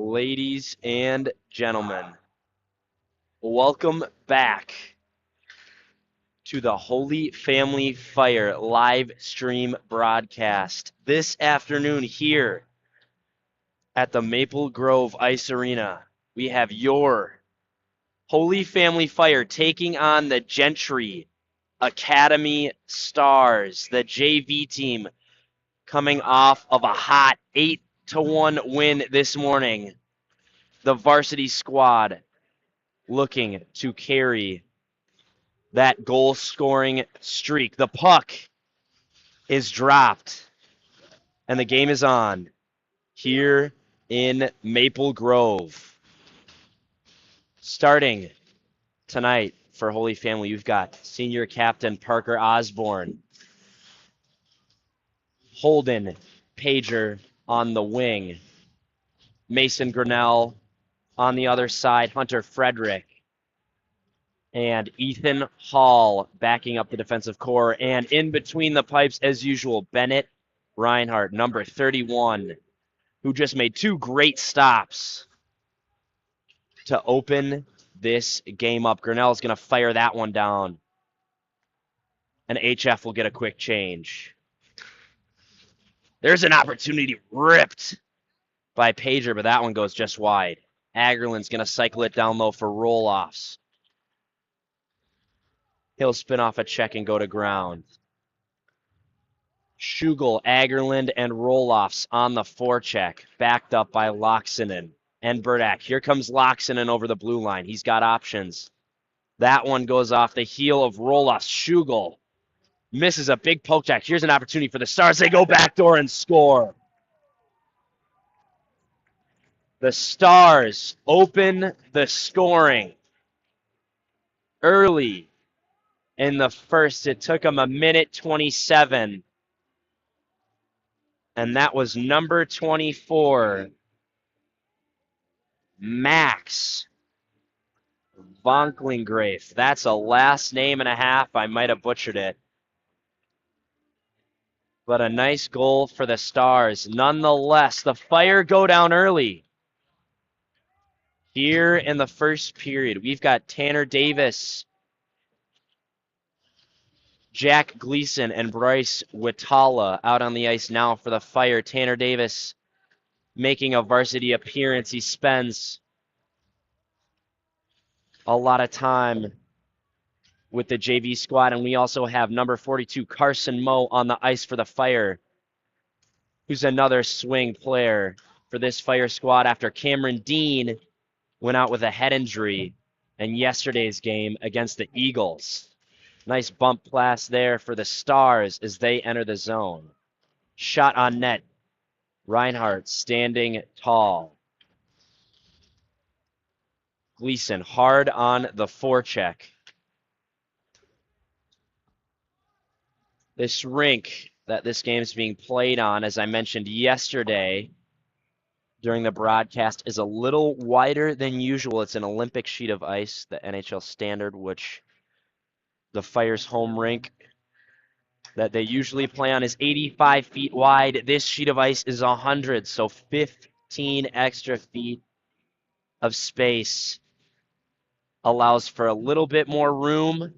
Ladies and gentlemen, welcome back to the Holy Family Fire live stream broadcast this afternoon here at the Maple Grove Ice Arena. We have your Holy Family Fire taking on the Gentry Academy Stars, the JV team coming off of a hot 8-1 win this morning. The varsity squad looking to carry that goal-scoring streak. The puck is dropped, and the game is on here in Maple Grove. Starting tonight for Holy Family, you've got senior captain Parker Osborne, Holden Pager on the wing, Mason Grinnell on the other side, Hunter Frederick, and Ethan Hall backing up the defensive core. And in between the pipes, as usual, Bennett Reinhardt, number 31, who just made two great stops to open this game up. Grinnell's going to fire that one down, and HF will get a quick change. There's an opportunity ripped by Pager, but that one goes just wide. Agerland's going to cycle it down low for roll-offs. He'll spin off a check and go to ground. Schugel, Agerland, and roll-offs on the forecheck, backed up by Loxinen and Burdak. Here comes Loxinen over the blue line. He's got options. That one goes off the heel of roll-offs. Schugel misses a big poke check. Here's an opportunity for the Stars. They go backdoor and score. The Stars open the scoring early in the first. It took them 1:27. And that was number 24, Max Vonklingrave. That's a last name and a half. I might have butchered it. But a nice goal for the Stars. Nonetheless, the Fire go down early. Here in the first period, we've got Tanner Davis, Jack Gleason, and Bryce Wittala out on the ice now for the Fire. Tanner Davis making a varsity appearance. He spends a lot of time with the JV squad, and we also have number 42, Carson Moe, on the ice for the Fire, who's another swing player for this Fire squad after Cameron Dean went out with a head injury in yesterday's game against the Eagles. Nice bump pass there for the Stars as they enter the zone. Shot on net. Reinhardt standing tall. Gleason hard on the forecheck. This rink that this game is being played on, as I mentioned yesterday during the broadcast, is a little wider than usual. It's an Olympic sheet of ice, the NHL standard, which the Fire's home rink that they usually play on is 85 feet wide. This sheet of ice is 100, so 15 extra feet of space allows for a little bit more room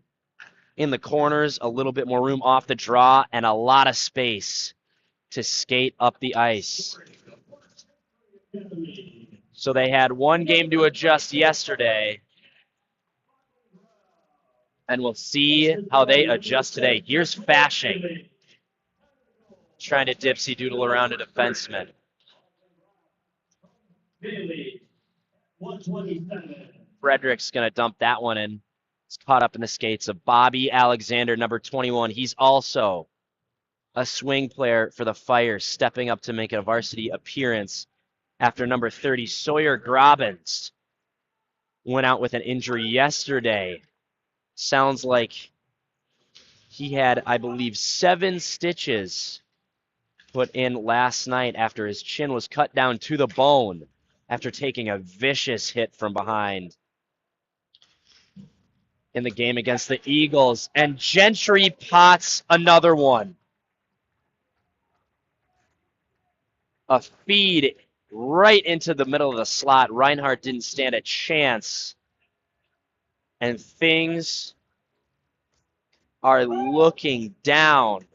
in the corners, a little bit more room off the draw, and a lot of space to skate up the ice. So they had one game to adjust yesterday, and we'll see how they adjust today. Here's Fashing trying to dipsy-doodle around a defenseman. Frederick's going to dump that one in. It's caught up in the skates of Bobby Alexander, number 21. He's also a swing player for the Fire, stepping up to make a varsity appearance after number 30, Sawyer Grobbins, went out with an injury yesterday. Sounds like he had, I believe, 7 stitches put in last night after his chin was cut down to the bone after taking a vicious hit from behind in the game against the Eagles. And Gentry pots another one. A feed right into the middle of the slot. Reinhardt didn't stand a chance. And things are looking down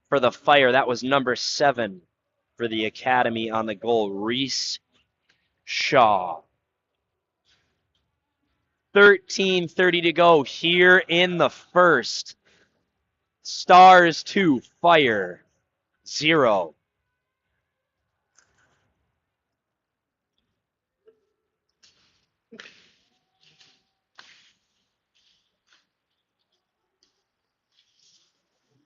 for the Fire. That was number 7 for the Academy on the goal, Reese Shaw. 13:30 to go here in the first. Stars 2, Fire 0.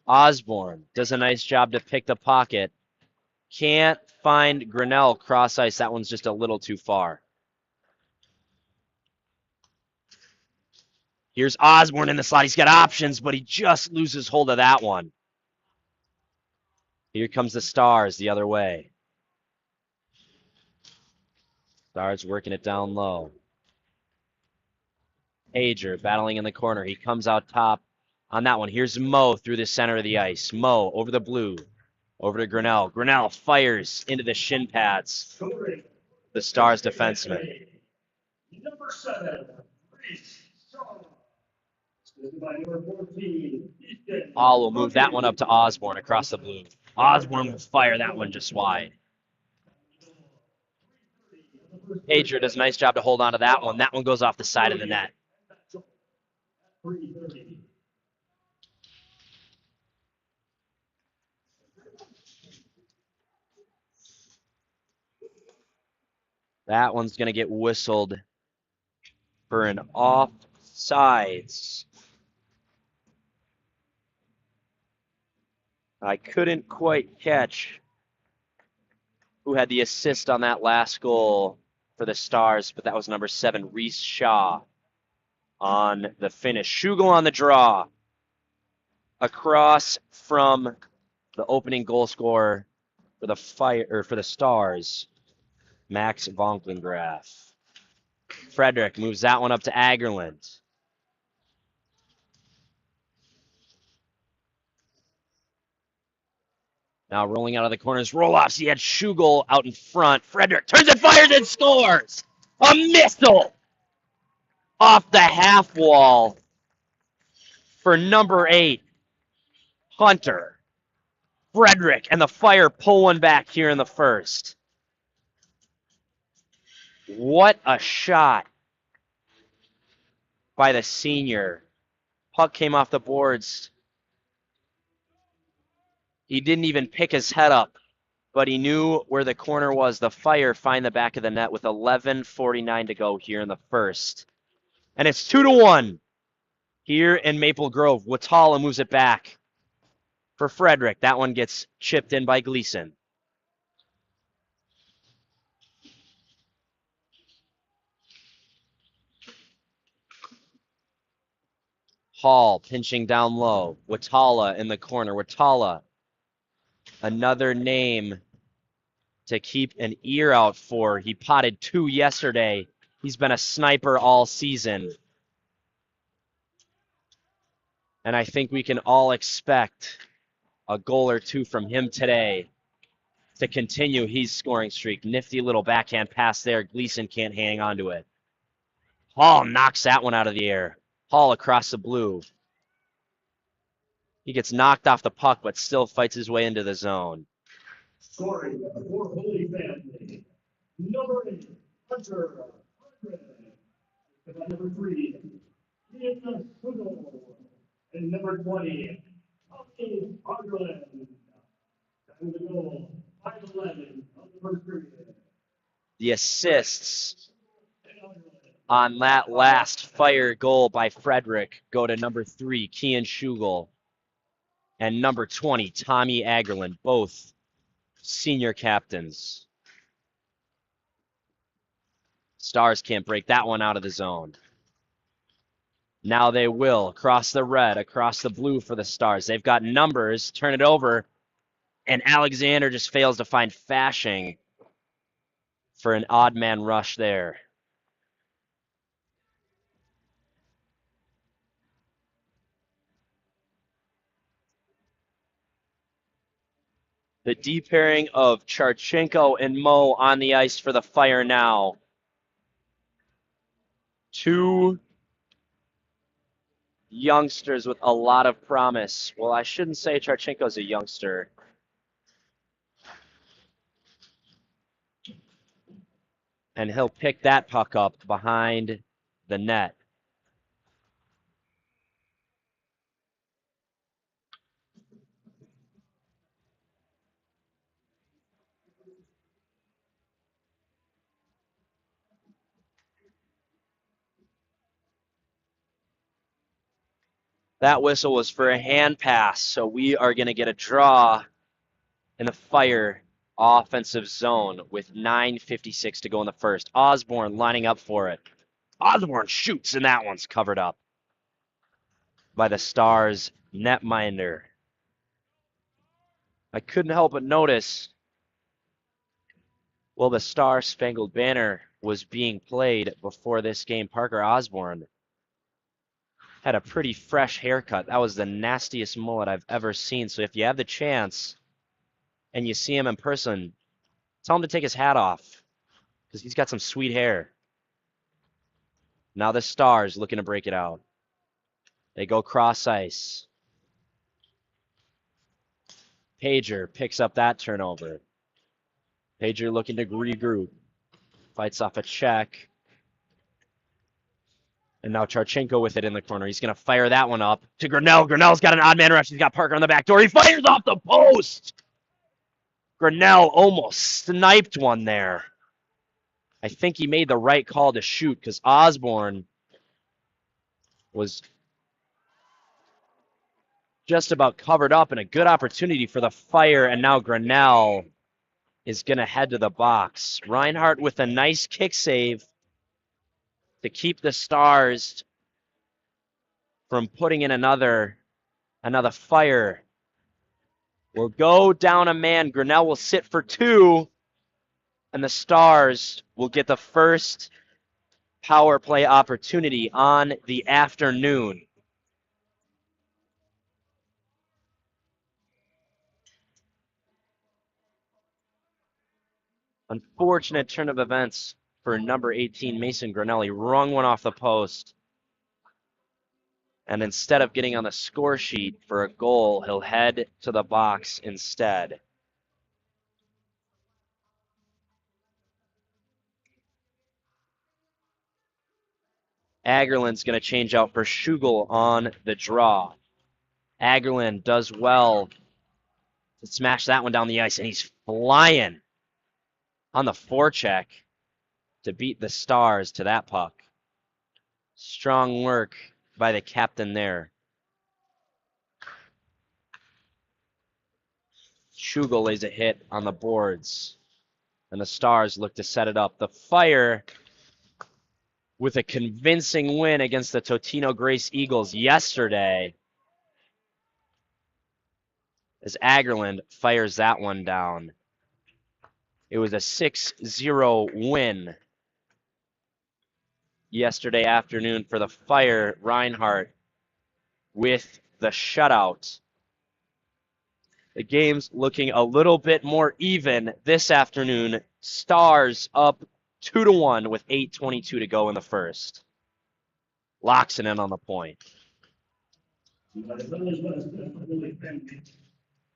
Osborne does a nice job to pick the pocket. Can't find Grinnell cross ice. That one's just a little too far. Here's Osborne in the slot. He's got options, but he just loses hold of that one. Here comes the Stars the other way. Stars working it down low. Pager battling in the corner. He comes out top on that one. Here's Mo through the center of the ice. Mo over the blue. Over to Grinnell. Grinnell fires into the shin pads. The Stars defenseman. Number 7, Hall will move that one up to Osborne across the blue. Osborne will fire that one just wide. Pager does a nice job to hold on to that one. That one goes off the side of the net. That one's going to get whistled for an offsides. I couldn't quite catch who had the assist on that last goal for the Stars, but that was number 7, Reese Shaw, on the finish. Schugel on the draw. Across from the opening goal scorer for the Fire, or for the Stars, Max Vonkengraff. Frederick moves that one up to Agerland. Now rolling out of the corners, roll-offs. He had Schugel out in front. Frederick turns and fires and scores! A missile! Off the half wall for number 8, Hunter. Frederick and the Fire pull one back here in the first. What a shot by the senior. Puck came off the boards. He didn't even pick his head up, but he knew where the corner was. The Fire find the back of the net with 11:49 to go here in the first. And it's 2-1 here in Maple Grove. Watala moves it back for Frederick. That one gets chipped in by Gleason. Hall pinching down low. Watala in the corner. Watala, another name to keep an ear out for. He potted 2 yesterday. He's been a sniper all season. And I think we can all expect a goal or 2 from him today to continue his scoring streak. Nifty little backhand pass there. Gleason can't hang on to it. Hall knocks that one out of the air. Hall across the blue. He gets knocked off the puck, but still fights his way into the zone. Scoring for Holy Family. Number 8, Hunter. Number 3, Ian Schugel. And number 20, Tommy Argland. Time to go, 5:11 of the first period. The assists on that last Fire goal by Frederick go to number 3, Kian Schugel, and number 20, Tommy Agerland, both senior captains. Stars can't break that one out of the zone. Now they will. Across the red, across the blue for the Stars. They've got numbers. Turn it over. And Alexander just fails to find Fashing for an odd man rush there. The deep pairing of Charchenko and Mo on the ice for the Fire now. Two youngsters with a lot of promise. Well, I shouldn't say Charchenko's a youngster. And he'll pick that puck up behind the net. That whistle was for a hand pass, so we are going to get a draw in the Fire offensive zone with 9:56 to go in the first. Osborne lining up for it. Osborne shoots, and that one's covered up by the Stars netminder. I couldn't help but notice, well, the Star Spangled Banner was being played before this game. Parker Osborne had a pretty fresh haircut. That was the nastiest mullet I've ever seen. So if you have the chance and you see him in person, tell him to take his hat off because he's got some sweet hair. Now the Stars looking to break it out. They go cross ice. Pager picks up that turnover. Pager looking to regroup. Fights off a check. And now Charchenko with it in the corner. He's going to fire that one up to Grinnell. Grinnell's got an odd man rush. He's got Parker on the back door. He fires off the post. Grinnell almost sniped one there. I think he made the right call to shoot because Osborne was just about covered up and a good opportunity for the Fire. And now Grinnell is going to head to the box. Reinhart with a nice kick save to keep the Stars from putting in another Fire. Will go down a man. Grinnell will sit for two, and the Stars will get the first power play opportunity on the afternoon. Unfortunate turn of events for number 18, Mason Grinnell. He wrung one off the post. And instead of getting on the score sheet for a goal, he'll head to the box instead. Agerland's going to change out for Schugel on the draw. Agerland does well to smash that one down the ice, and he's flying on the forecheck to beat the Stars to that puck. Strong work by the captain there. Schugel lays a hit on the boards, and the Stars look to set it up. The Fire with a convincing win against the Totino Grace Eagles yesterday, as Agerland fires that one down. It was a 6-0 win yesterday afternoon for the Fire. Reinhart with the shutout. The game's looking a little bit more even this afternoon. Stars up 2-1 with 8:22 to go in the first. Loxonen on the point.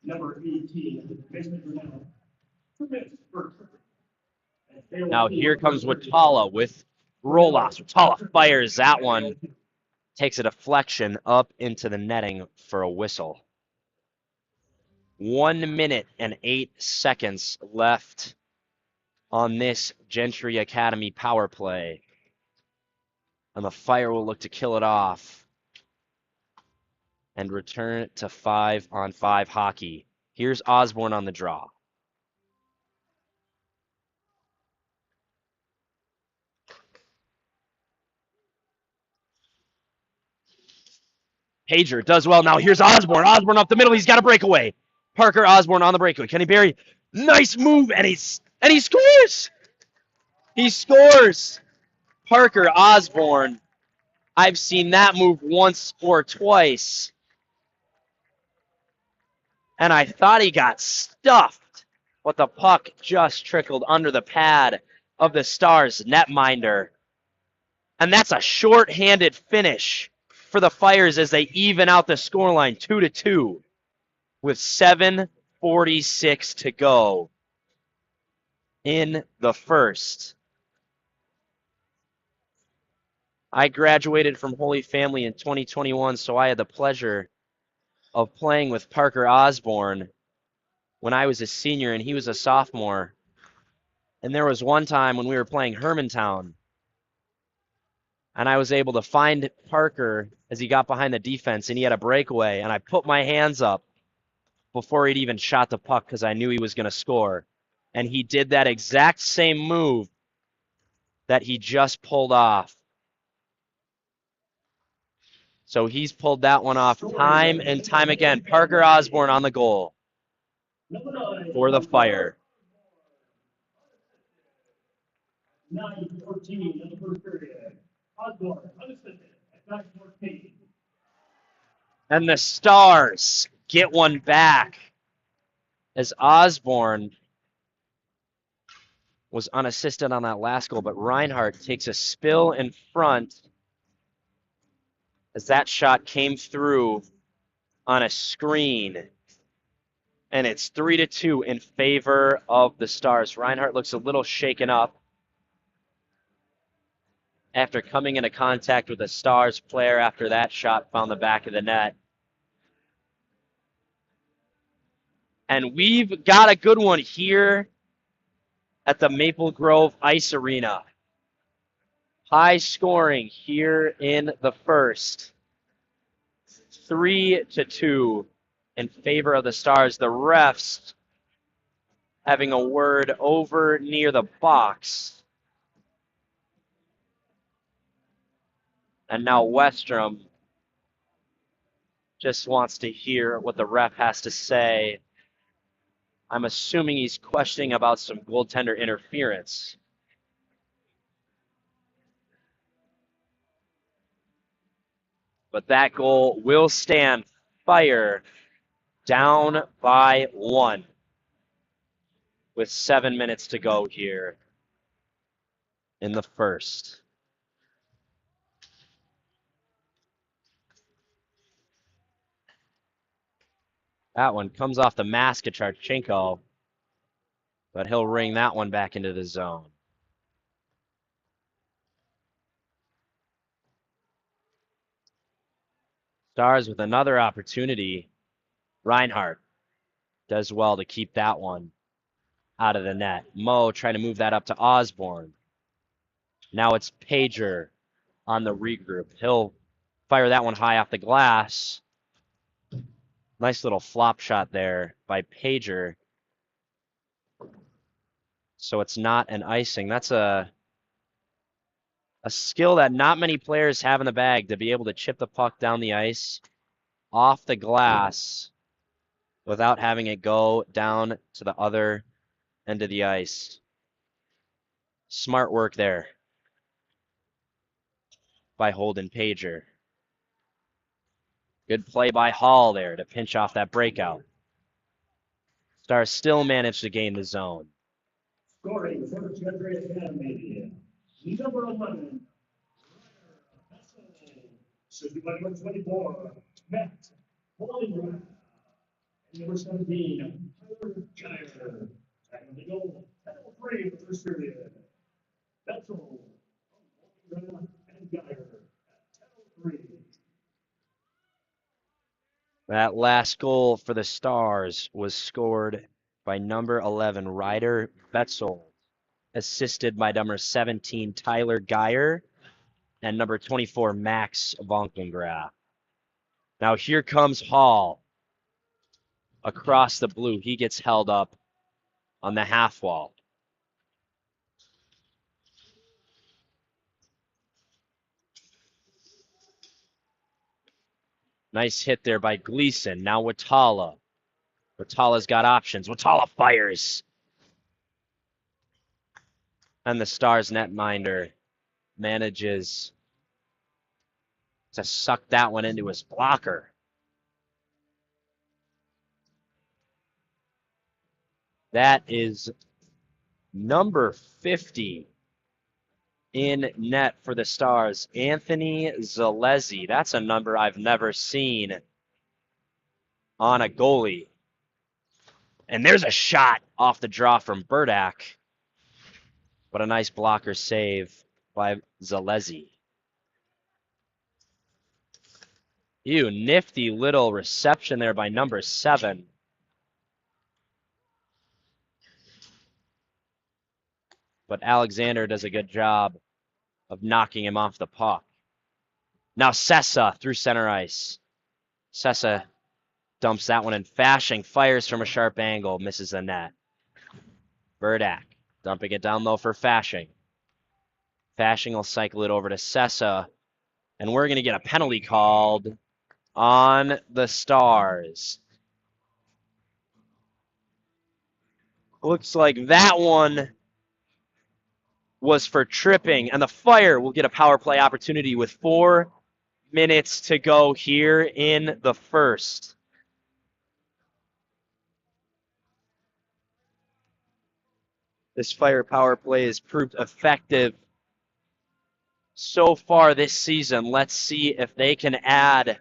Number 18, now here comes Watala with roll-offs. Watala fires that one. Takes a deflection up into the netting for a whistle. 1 minute and 8 seconds left on this Gentry Academy power play. And the Fire will look to kill it off and return to 5-on-5 hockey. Here's Osborne on the draw. Pager does well. Now here's Osborne. Osborne up the middle. He's got a breakaway. Parker Osborne on the breakaway. Kenny Berry, nice move, and he scores. He scores. Parker Osborne. I've seen that move once or twice. And I thought he got stuffed, but the puck just trickled under the pad of the Stars netminder. And that's a short-handed finish for the Fires as they even out the scoreline 2-2 with 7:46 to go in the first. I graduated from Holy Family in 2021, so I had the pleasure of playing with Parker Osborne when I was a senior and he was a sophomore. And there was one time when we were playing Hermantown, and I was able to find Parker as he got behind the defense, and he had a breakaway, and I put my hands up before he'd even shot the puck because I knew he was going to score. And he did that exact same move that he just pulled off. So he's pulled that one off time and time again. Parker Osborne on the goal for the Fire. 9:14 in the first period. Osborne, unassisted at 9:14. And the Stars get one back as Osborne was unassisted on that last goal, but Reinhardt takes a spill in front as that shot came through on a screen. And it's 3-2 in favor of the Stars. Reinhardt looks a little shaken up after coming into contact with a Stars player after that shot found the back of the net. And we've got a good one here at the Maple Grove Ice Arena. High scoring here in the first. 3-2 in favor of the Stars. The refs having a word over near the box. And now Westrom just wants to hear what the ref has to say. I'm assuming he's questioning about some goaltender interference. But that goal will stand. Fire down by 1 with 7 minutes to go here in the first. That one comes off the mask of Charchenko, but he'll ring that one back into the zone. Stars with another opportunity. Reinhardt does well to keep that one out of the net. Mo trying to move that up to Osborne. Now it's Pager on the regroup. He'll fire that one high off the glass. Nice little flop shot there by Pager. So it's not an icing. That's a skill that not many players have in the bag, to be able to chip the puck down the ice off the glass without having it go down to the other end of the ice. Smart work there by Holden Pager. Good play by Hall there to pinch off that breakout. Stars still managed to gain the zone. Scoring for the Gentry Academy. Number 11. Shooting by number 24, Matt Wallingrad. Number 17, Tyler Geyer. Tackling the goal, penalty free for the first period. Betzel, Wallingrad, and Geyer at 10:03. That last goal for the Stars was scored by number 11, Ryder Betzel, assisted by number 17, Tyler Geyer, and number 24, Max Vonkengraf. Now here comes Hall across the blue. He gets held up on the half wall. Nice hit there by Gleason. Now Watala. Watala's got options. Watala fires. And the Stars netminder manages to suck that one into his blocker. That is number 50 in net for the Stars, Anthony Zalesi. That's a number I've never seen on a goalie. And there's a shot off the draw from Burdak, but a nice blocker save by Zalesi. Ew, nifty little reception there by number 7. But Alexander does a good job of knocking him off the puck. Now Sessa through center ice. Sessa dumps that one in. Fashing fires from a sharp angle, misses the net. Burdak dumping it down low for Fashing. Fashing will cycle it over to Sessa, and we're going to get a penalty called on the Stars. Looks like that one was for tripping, and the Fire will get a power play opportunity with 4 minutes to go here in the first. This Fire power play has proved effective so far this season. Let's see if they can add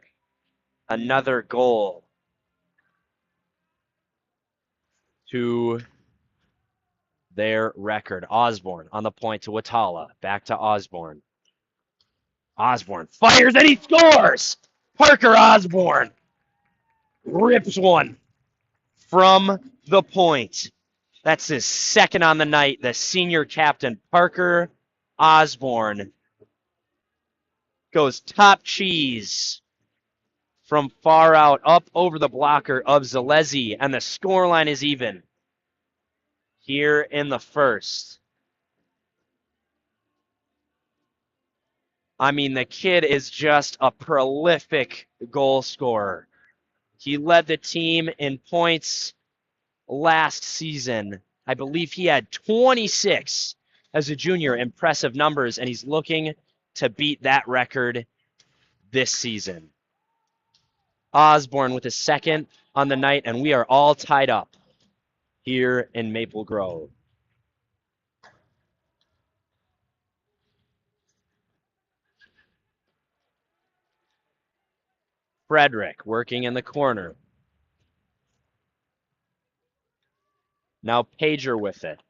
another goal to their record. Osborne on the point to Watala. Back to Osborne. Osborne fires and he scores! Parker Osborne rips one from the point. That's his second on the night. The senior captain, Parker Osborne, goes top cheese from far out up over the blocker of Zalesi, and the scoreline is even here in the first. I mean, the kid is just a prolific goal scorer. He led the team in points last season. I believe he had 26 as a junior. Impressive numbers, and he's looking to beat that record this season. Osborne with his second on the night, and we are all tied up here in Maple Grove. Frederick working in the corner. Now Pager with it.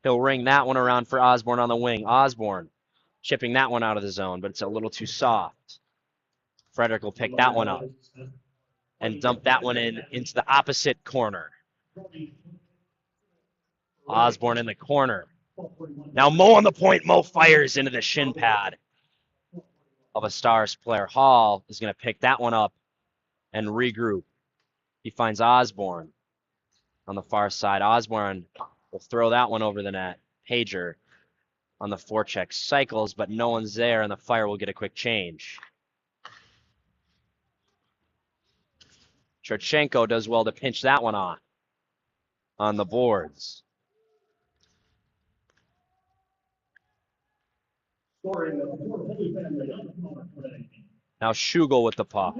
He'll ring that one around for Osborne on the wing. Osborne chipping that one out of the zone, but it's a little too soft. Frederick will pick that one up and dump that one into the opposite corner. Osborne in the corner. Now Mo on the point. Mo fires into the shin pad of a Stars player. Hall is going to pick that one up and regroup. He finds Osborne on the far side. Osborne will throw that one over the net. Pager on the forecheck cycles, but no one's there, and the Fire will get a quick change. Churchenko does well to pinch that one off on the boards. Now Schugel with the puck.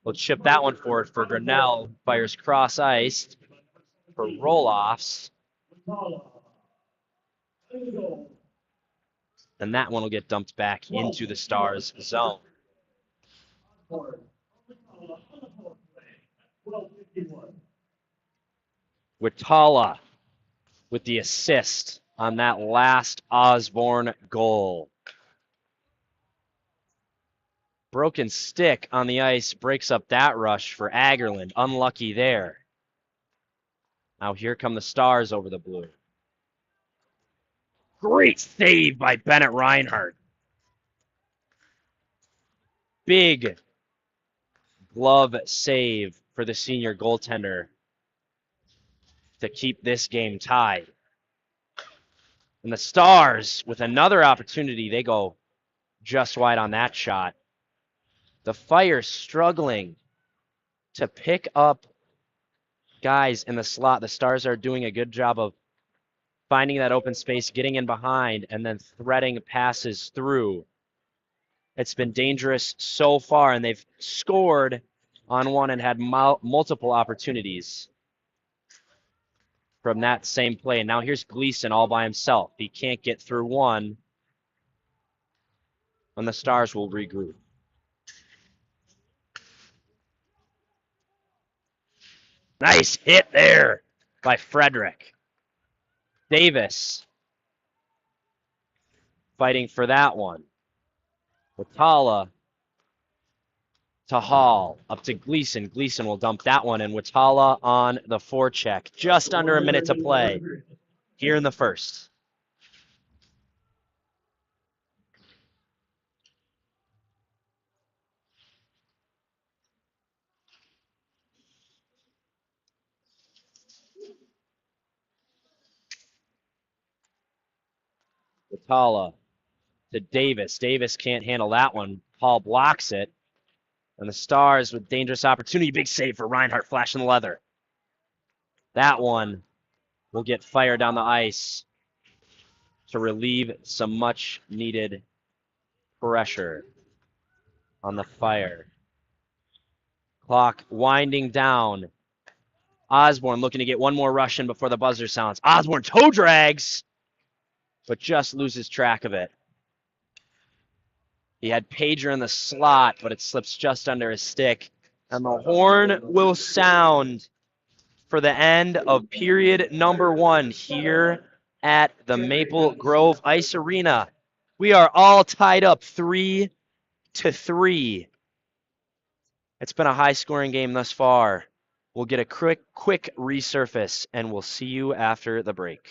We'll chip that one forward for Grinnell. Fires cross ice for roll-offs. And that one will get dumped back into the Stars zone. Watala with the assist on that last Osborne goal. Broken stick on the ice breaks up that rush for Agerland. Unlucky there. Now here come the Stars over the blue. Great save by Bennett Reinhardt. Big glove save for the senior goaltender to keep this game tied. And the Stars, with another opportunity, they go just wide on that shot. The Fire struggling to pick up guys in the slot. The Stars are doing a good job of finding that open space, getting in behind, and then threading passes through. It's been dangerous so far, and they've scored on one and had multiple opportunities. from that same play. And now here's Gleason all by himself. He can't get through one, and the Stars will regroup. Nice hit there by Frederick. Davis fighting for that one. Watala to Hall, up to Gleason. Gleason will dump that one, and Watala on the forecheck. Just under a minute to play here in the first. Watala to Davis. Davis can't handle that one. Hall blocks it. And the Stars with dangerous opportunity. Big save for Reinhardt, flashing the leather. That one will get fire down the ice to relieve some much needed pressure on the Fire. Clock winding down. Osborne looking to get one more rush in before the buzzer sounds. Osborne toe drags, but just loses track of it. He had Pager in the slot, but it slips just under his stick. And the horn will sound for the end of period number 1 here at the Maple Grove Ice Arena. We are all tied up 3-3. It's been a high-scoring game thus far. We'll get a quick resurface, and we'll see you after the break.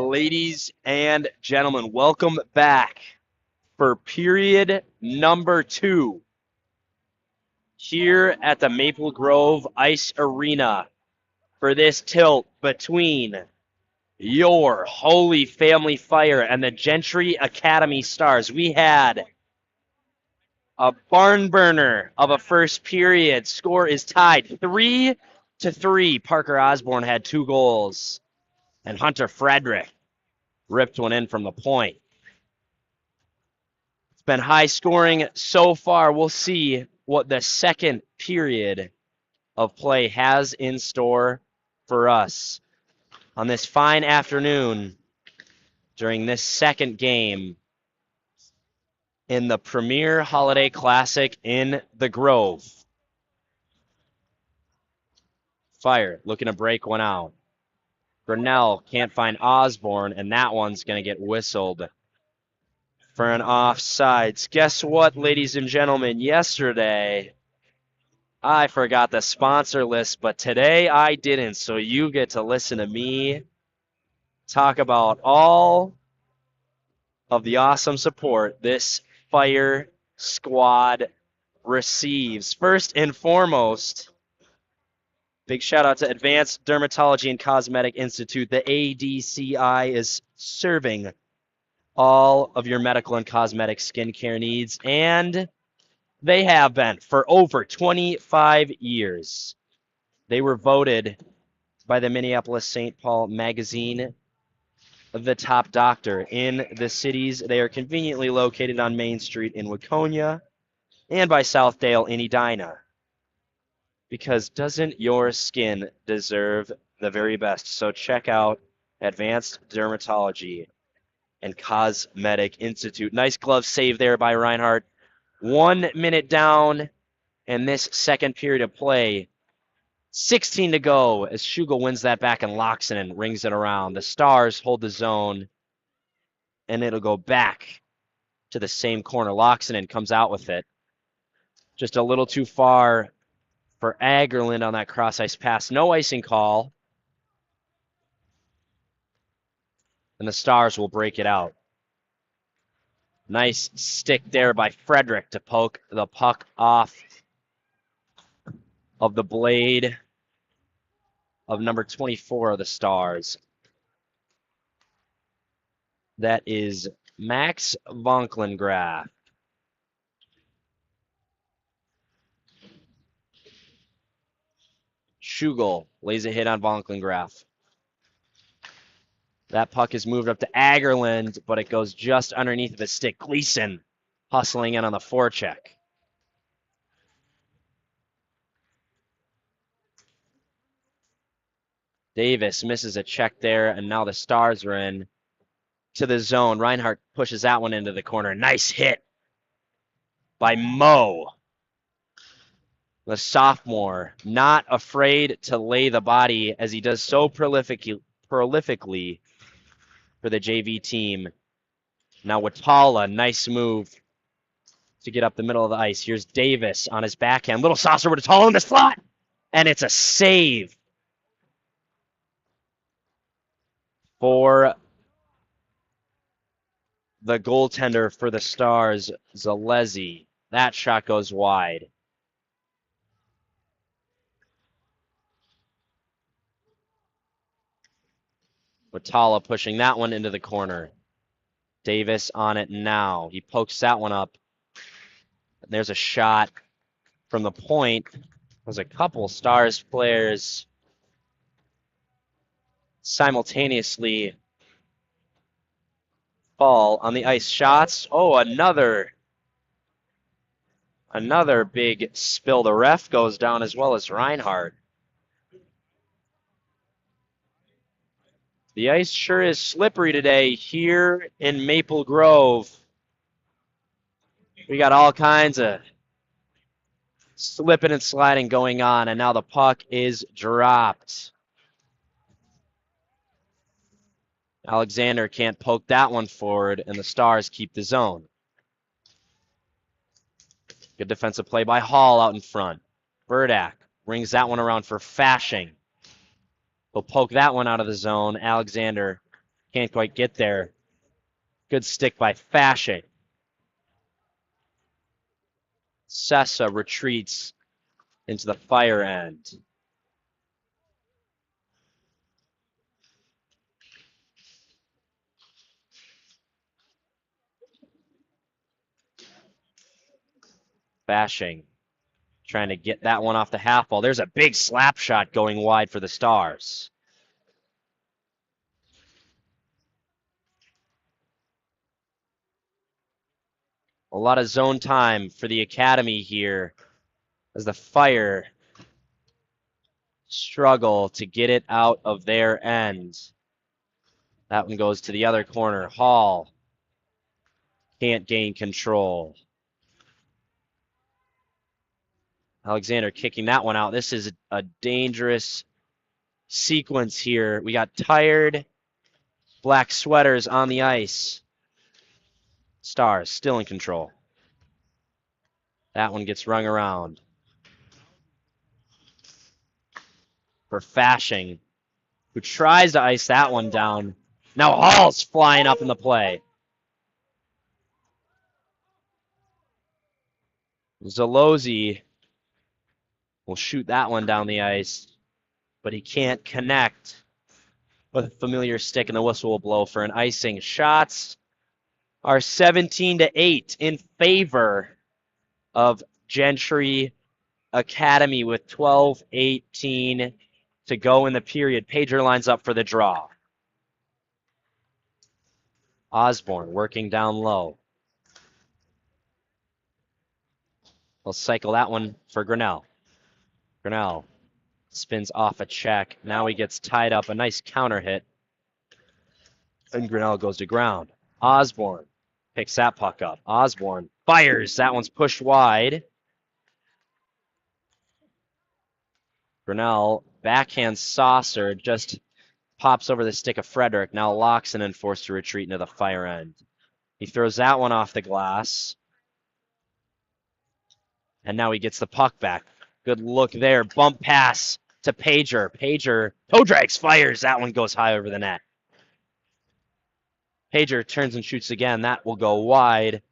ladies and gentlemen, welcome back for period number 2 here at the Maple Grove Ice Arena for this tilt between your Holy Family Fire and the Gentry Academy Stars. We had a barn burner of a first period. Score is tied 3-3. Parker Osborne had 2 goals, and Hunter Frederick ripped one in from the point. It's been high scoring so far. We'll see what the second period of play has in store for us on this fine afternoon during this second game in the Premier Holiday Classic in the Grove. Fire looking to break one out. Grinnell can't find Osborne, and that one's going to get whistled for an offsides. Guess what, ladies and gentlemen? Yesterday, I forgot the sponsor list, but today I didn't, so you get to listen to me talk about all of the awesome support this Fire squad receives. First and foremost, big shout out to Advanced Dermatology and Cosmetic Institute. The ADCI is serving all of your medical and cosmetic skincare needs, and they have been for over 25 years. They were voted by the Minneapolis St. Paul Magazine the top doctor in the cities. They are conveniently located on Main Street in Waconia and by Southdale in Edina. Because doesn't your skin deserve the very best? So check out Advanced Dermatology and Cosmetic Institute. Nice glove save there by Reinhardt. 1 minute down in this second period of play. 16 to go as Schugel wins that back and locks it and rings it around. The Stars hold the zone, and it'll go back to the same corner. Loxonen comes out with it. Just a little too far for Agerland on that cross-ice pass. No icing call. And the Stars will break it out. Nice stick there by Frederick to poke the puck off of the blade of number 24 of the Stars. That is Max Vonklengraff. Schugel lays a hit on Vonklengraff. That puck is moved up to Agerland, but it goes just underneath the stick. Gleason hustling in on the forecheck. Davis misses a check there, and now the Stars are in to the zone. Reinhardt pushes that one into the corner. Nice hit by Moe. The sophomore, not afraid to lay the body as he does so prolifically for the JV team. Now Watala, nice move to get up the middle of the ice. Here's Davis on his backhand. Little saucer with Watala in the slot, and it's a save for the goaltender for the Stars, Zalesi. That shot goes wide. Watala pushing that one into the corner. Davis on it now. He pokes that one up. There's a shot from the point. There's a couple Stars players simultaneously fall on the ice. Shots. Oh, another big spill. The ref goes down as well as Reinhardt. The ice sure is slippery today here in Maple Grove. We got all kinds of slipping and sliding going on, and now the puck is dropped. Alexander can't poke that one forward, and the Stars keep the zone. Good defensive play by Hall out in front. Burdak rings that one around for Fashing. He'll poke that one out of the zone. Alexander Can't quite get there. Good stick by Fashing. Sessa retreats into the fire end. Fashing trying to get that one off the half wall. There's a big slap shot going wide for the Stars. A lot of zone time for the Academy here as the Fire struggle to get it out of their end. That one goes to the other corner. Hall can't gain control. Alexander kicking that one out. This is a dangerous sequence here. We got tired black sweaters on the ice. Stars still in control. That one gets rung around. For Fashing, who tries to ice that one down. Now Hall's flying up in the play. Zalozzi will shoot that one down the ice, but he can't connect with a familiar stick, and the whistle will blow for an icing. Shots are 17-8 in favor of Gentry Academy with 12:18 to go in the period. Pager lines up for the draw. Osborne working down low. We'll cycle that one for Grinnell. Grinnell spins off a check. Now he gets tied up. A nice counter hit. And Grinnell goes to ground. Osborne picks that puck up. Osborne fires. That one's pushed wide. Grinnell, backhand saucer, just pops over the stick of Frederick. Now Loxonen forced to retreat into the fire end. He throws that one off the glass. And now he gets the puck back. Good look there. Bump pass to Pager. Pager toe drags, fires. That one goes high over the net. Pager turns and shoots again. That will go wide.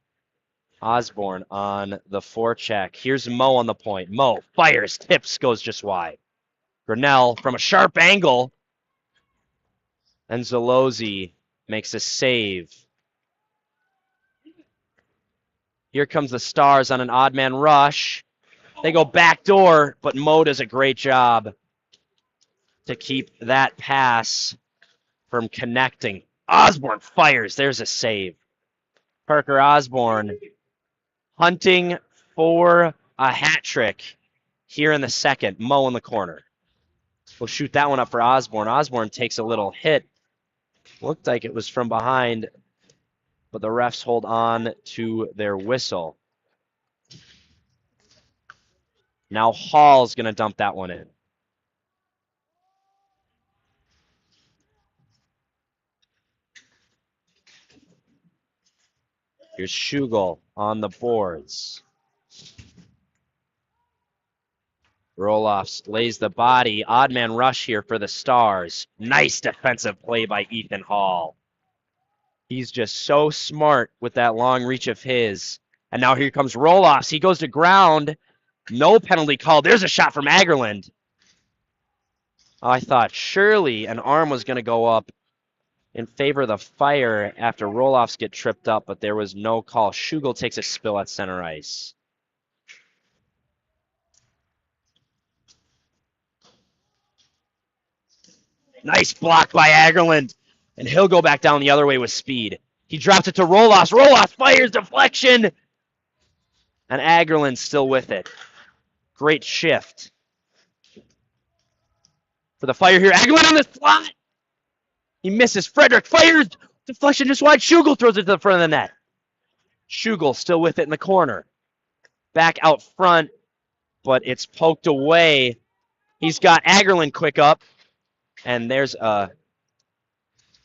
Osborne on the forecheck. Here's Mo on the point. Mo fires, tips, goes just wide. Grinnell from a sharp angle. And Zalozzi makes a save. Here comes the Stars on an odd man rush. They go backdoor, but Mo does a great job to keep that pass from connecting. Osborne fires. There's a save. Parker Osborne hunting for a hat trick here in the second. Mo in the corner. We'll shoot that one up for Osborne. Osborne takes a little hit. Looked like it was from behind, but the refs hold on to their whistle. Now Hall's going to dump that one in. Here's Schugel on the boards. Roloffs lays the body. Odd man rush here for the Stars. Nice defensive play by Ethan Hall. He's just so smart with that long reach of his. And now here comes Roloffs. He goes to ground. No penalty called. There's a shot from Agerland. I thought surely an arm was going to go up in favor of the Fire after Roloffs get tripped up, but there was no call. Schugel takes a spill at center ice. Nice block by Agerland. And he'll go back down the other way with speed. He drops it to Roloffs. Roloffs fires, deflection. And Agerland's still with it. Great shift for the Fire here. Agerland on the slot. He misses. Frederick fires. Deflection just wide. Schugel throws it to the front of the net. Schugel still with it in the corner. Back out front, but it's poked away. He's got Agerland quick up. And there's a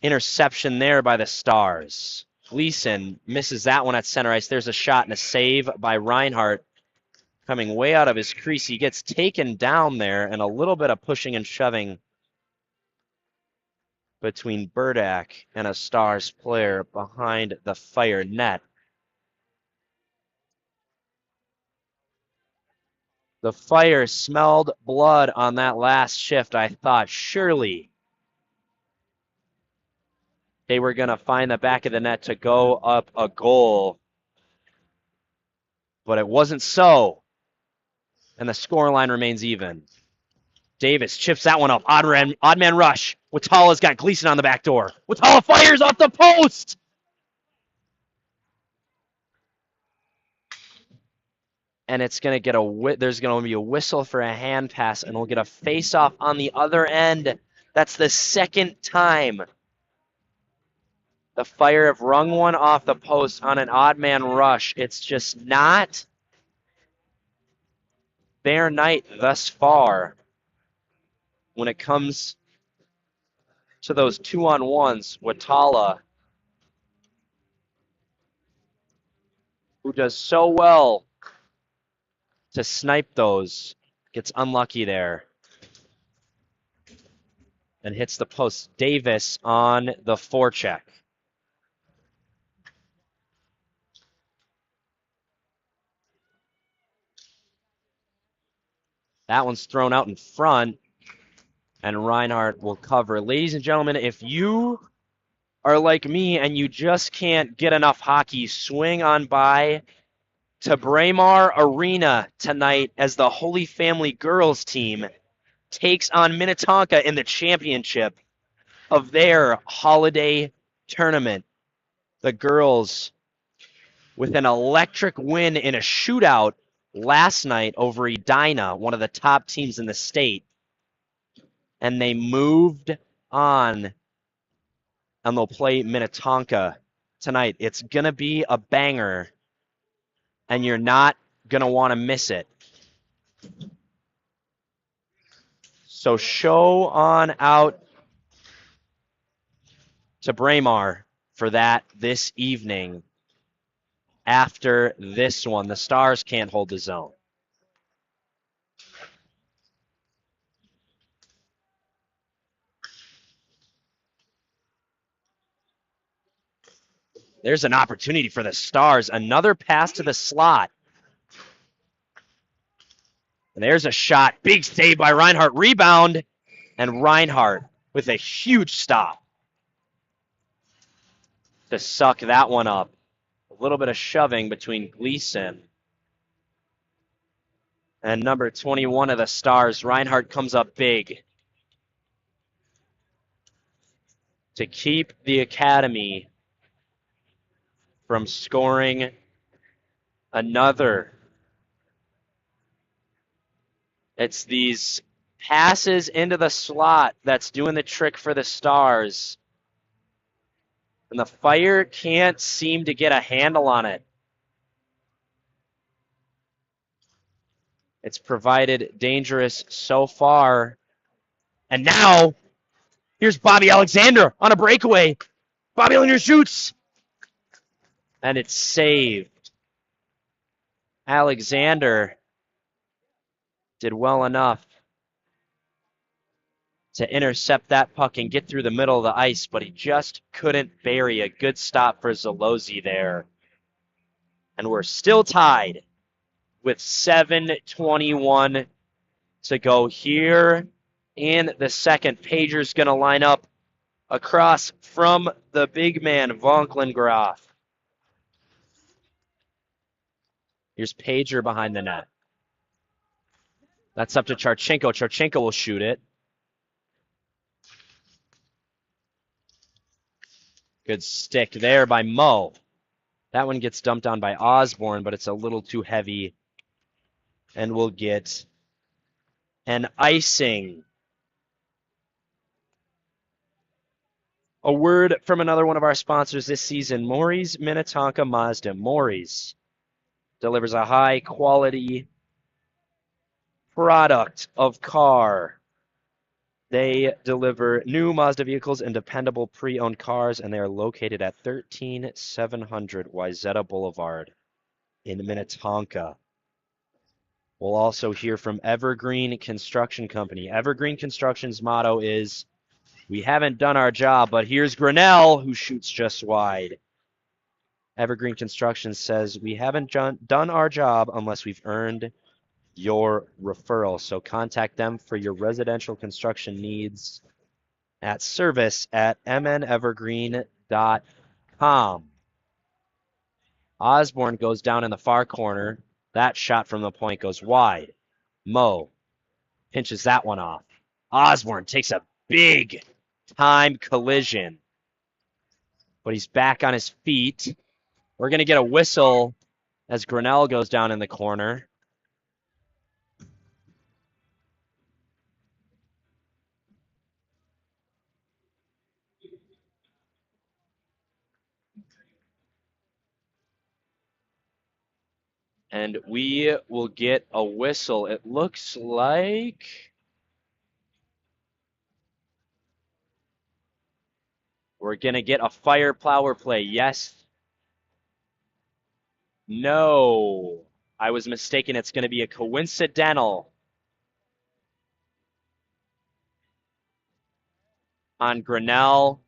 interception there by the Stars. Gleason misses that one at center ice. There's a shot and a save by Reinhardt coming way out of his crease. He gets taken down there, and a little bit of pushing and shoving between Burdak and a Stars player behind the Fire net. The Fire smelled blood on that last shift. I thought surely they were going to find the back of the net to go up a goal, but it wasn't so, and the scoreline remains even. Davis chips that one up. Odd man rush. Watala's got Gleason on the back door. Watala fires off the post. And it's going to get there's going to be a whistle for a hand pass, and we'll get a face-off on the other end. That's the second time the Fire have rung one off the post on an odd man rush. It's just not their night thus far when it comes to those 2-on-1s. Watala, who does so well to snipe those, gets unlucky there and hits the post. Davis on the forecheck. That one's thrown out in front, and Reinhardt will cover. Ladies and gentlemen, if you are like me and you just can't get enough hockey, swing on by to Braemar Arena tonight as the Holy Family girls team takes on Minnetonka in the championship of their holiday tournament. The girls with an electric win in a shootout last night over Edina, one of the top teams in the state. And they moved on, and they'll play Minnetonka tonight. It's going to be a banger, and you're not going to want to miss it. So show on out to Braemar for that this evening. After this one, the Stars can't hold the zone. There's an opportunity for the Stars. Another pass to the slot. And there's a shot. Big save by Reinhardt. Rebound. And Reinhardt with a huge stop to suck that one up. A little bit of shoving between Gleason and number 21 of the Stars. Reinhardt comes up big to keep the Academy from scoring another. It's these passes into the slot that's doing the trick for the Stars. And the Fire can't seem to get a handle on it. It's provided dangerous so far. And now, here's Bobby Alexander on a breakaway. Bobby Alexander shoots. And it's saved. Alexander did well enough to intercept that puck and get through the middle of the ice, but he just couldn't bury a good stop for Zalozzi there. And we're still tied with 7:21 to go here in the second. Pager's going to line up across from the big man, von Glengraff. Here's Pager behind the net. That's up to Charchenko. Charchenko will shoot it. Good stick there by Mo. That one gets dumped on by Osborne, but it's a little too heavy. And we'll get an icing. A word from another one of our sponsors this season, Maury's Minnetonka Mazda. Maury's delivers a high-quality product of car. They deliver new Mazda vehicles and dependable pre-owned cars, and they are located at 13700 Wayzata Boulevard in Minnetonka. We'll also hear from Evergreen Construction Company. Evergreen Construction's motto is, We haven't done our job, but here's Grinnell, who shoots just wide. Evergreen Construction says, we haven't done our job unless we've earned your referral. So contact them for your residential construction needs at service@mnevergreen.com. Osborne goes down in the far corner. That shot from the point goes wide. Mo pinches that one off. Osborne takes a big time collision, but he's back on his feet. We're going to get a whistle as Grinnell goes down in the corner. And we will get a whistle. It looks like we're going to get a fire power play. Yes. No. I was mistaken. It's going to be a coincidental on Grinnell.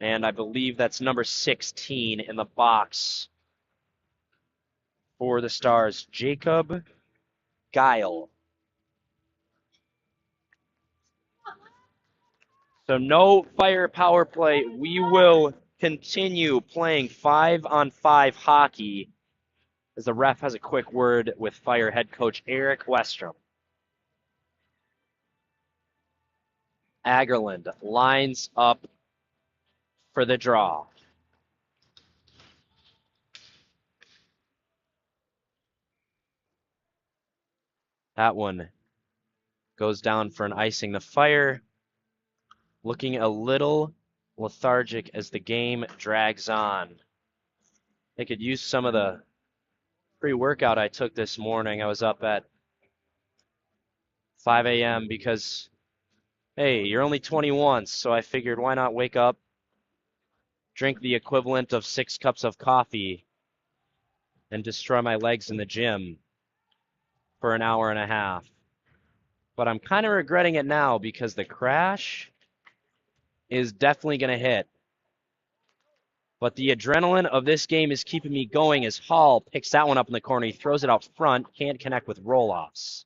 And I believe that's number 16 in the box for the Stars, Jacob Guile. So no fire power play. We will continue playing 5-on-5 hockey as the ref has a quick word with Fire head coach Eric Westrom. Agerland lines up for the draw. That one goes down for an icing. The Fire looking a little lethargic as the game drags on. They could use some of the pre-workout I took this morning. I was up at 5 a.m. because, hey, you're only 21, so I figured why not wake up, drink the equivalent of 6 cups of coffee, and destroy my legs in the gym for an hour and a half. But I'm kind of regretting it now because the crash is definitely going to hit. But the adrenaline of this game is keeping me going as Hall picks that one up in the corner. He throws it out front, can't connect with roll-offs.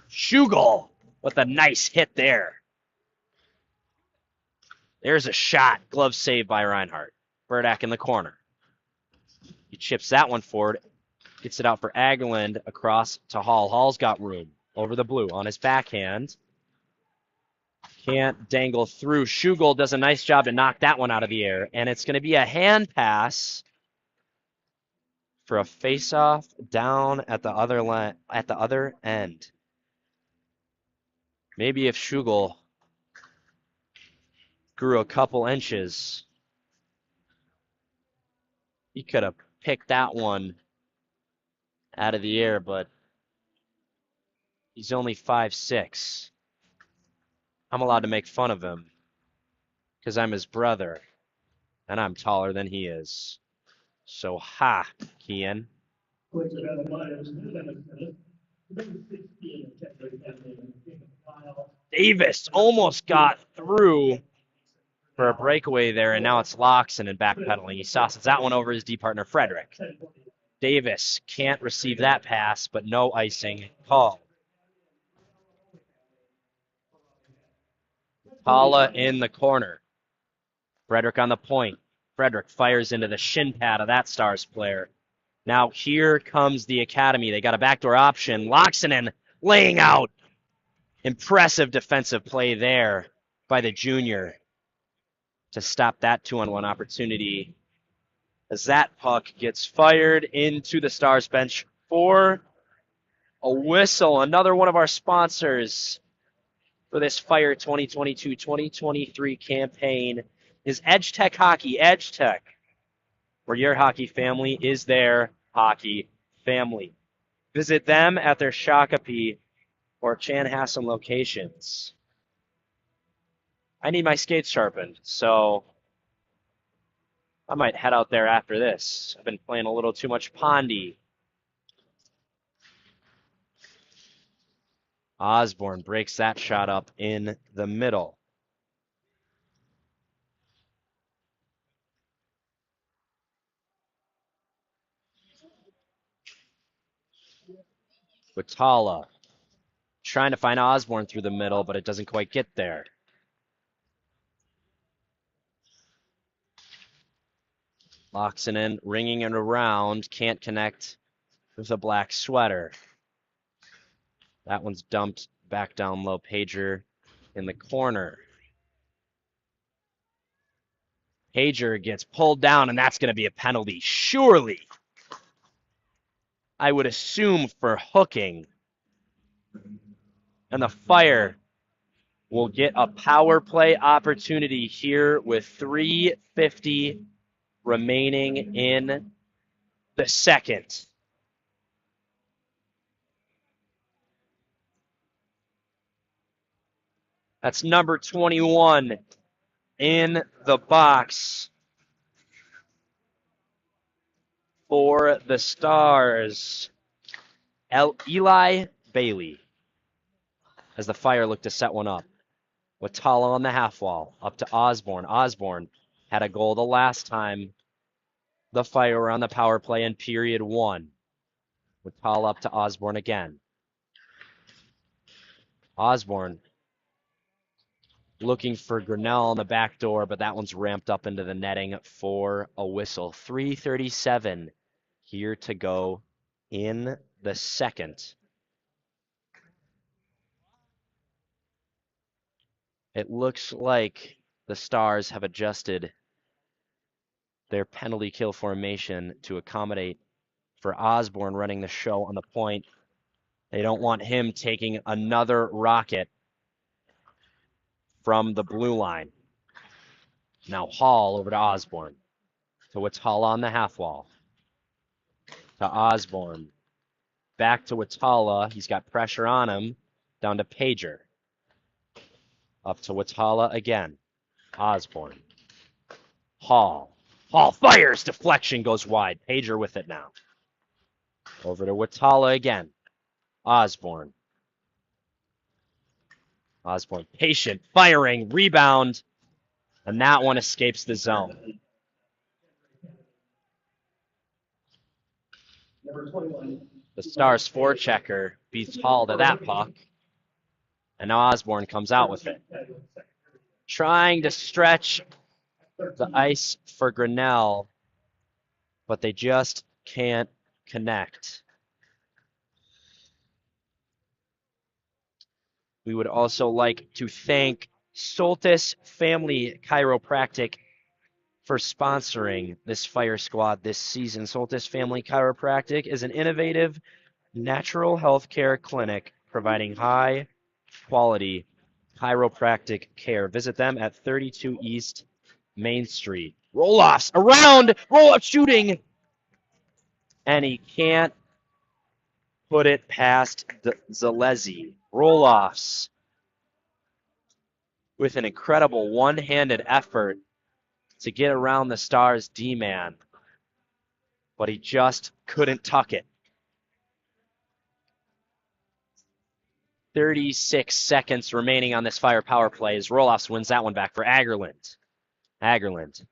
Schugel with a nice hit there. There's a shot. Glove saved by Reinhardt. Burdak in the corner. He chips that one forward. Gets it out for Agerland across to Hall. Hall's got room over the blue on his backhand. Can't dangle through. Schugel does a nice job to knock that one out of the air. And it's going to be a hand pass for a face-off down at the other end. Maybe if Schugel grew a couple inches, he could have picked that one out of the air, but he's only 5'6". I'm allowed to make fun of him because I'm his brother, and I'm taller than he is. So, ha, Kian. Davis almost got through for a breakaway there, and now it's Loxon and backpedaling. He sauces that one over his D partner, Frederick. Davis can't receive that pass, but no icing call. Paula in the corner. Frederick on the point. Frederick fires into the shin pad of that Stars player. Now here comes the Academy. They got a backdoor option. Loxonen laying out. Impressive defensive play there by the junior to stop that 2-on-1 opportunity as that puck gets fired into the Stars bench for a whistle. Another one of our sponsors for this Fire 2022-2023 campaign is Edge Tech Hockey. Edge Tech, where your hockey family is their hockey family. Visit them at their Shakopee or Chanhassen locations. I need my skates sharpened, so I might head out there after this. I've been playing a little too much Pondy. Osborne breaks that shot up in the middle. Watala trying to find Osborne through the middle, but it doesn't quite get there. Locks it in, ringing it around, can't connect with a black sweater. That one's dumped back down low. Pager in the corner. Pager gets pulled down, and that's going to be a penalty, surely. I would assume for hooking. And the Fire will get a power play opportunity here with 3:50 remaining in the second. That's number 21 in the box for the Stars. Eli Bailey, as the Fire look to set one up. Watala on the half wall, up to Osborne. Osborne had a goal the last time the Fire were on the power play in period 1. Watala up to Osborne again. Osborne looking for Grinnell on the back door, but that one's ramped up into the netting for a whistle. 3:37 here to go in the second. It looks like the Stars have adjusted their penalty kill formation to accommodate for Osborne running the show on the point. They don't want him taking another rocket from the blue line. Now Hall over to Osborne. To Watala on the half wall. To Osborne. Back to Watala. He's got pressure on him. Down to Pager. Up to Watala again. Osborne. Hall. Hall fires. Deflection goes wide. Pager with it now. Over to Watala again. Osborne. Osborne patient. Firing. Rebound. And that one escapes the zone. The Stars forechecker beats Hall to that puck. And now Osborne comes out with it. Trying to stretch the ice for Grinnell, but they just can't connect. We would also like to thank Soltis Family Chiropractic for sponsoring this Fire Squad this season. Soltis Family Chiropractic is an innovative natural health care clinic providing high quality chiropractic care. Visit them at 32 East Main Street. Roll-offs around, roll-up shooting, and he can't put it past Zalezi. Roll-offs with an incredible one-handed effort to get around the Stars D-man, but he just couldn't tuck it. 36 seconds remaining on this Fire power play as Roll-offs wins that one back for Agerland. Agerland.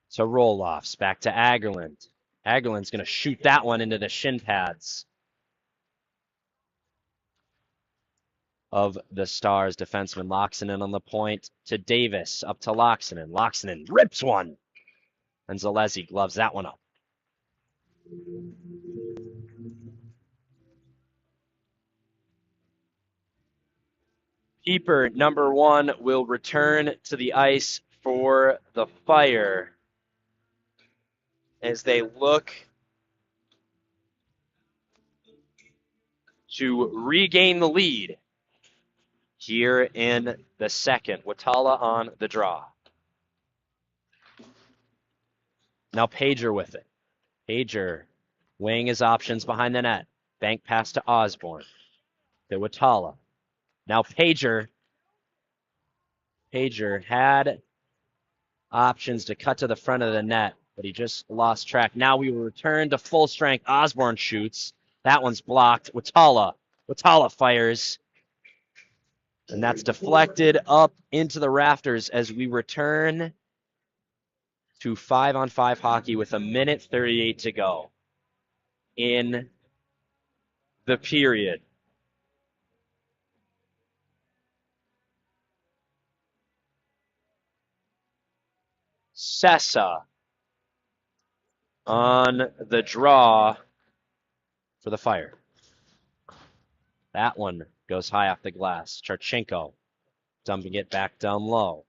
So Roll-offs back to Agerland. Agerland's going to shoot that one into the shin pads of the Stars defenseman. Loxonen on the point to Davis, up to Loxonen. Loxonen rips one, and Zalezi gloves that one up. Keeper number 1 will return to the ice for the Fire as they look to regain the lead here in the second. Watala on the draw. Now Pager with it. Pager weighing his options behind the net. Bank pass to Osborne. To Watala. Now Pager had options to cut to the front of the net, but he just lost track. Now we will return to full strength. Osborne shoots. That one's blocked. Watala Watala fires. And that's deflected up into the rafters as we return to 5-on-5 hockey with 1:38 to go in the period. Sessa on the draw for the Fire. That one goes high off the glass. Charchenko dumping it back down low.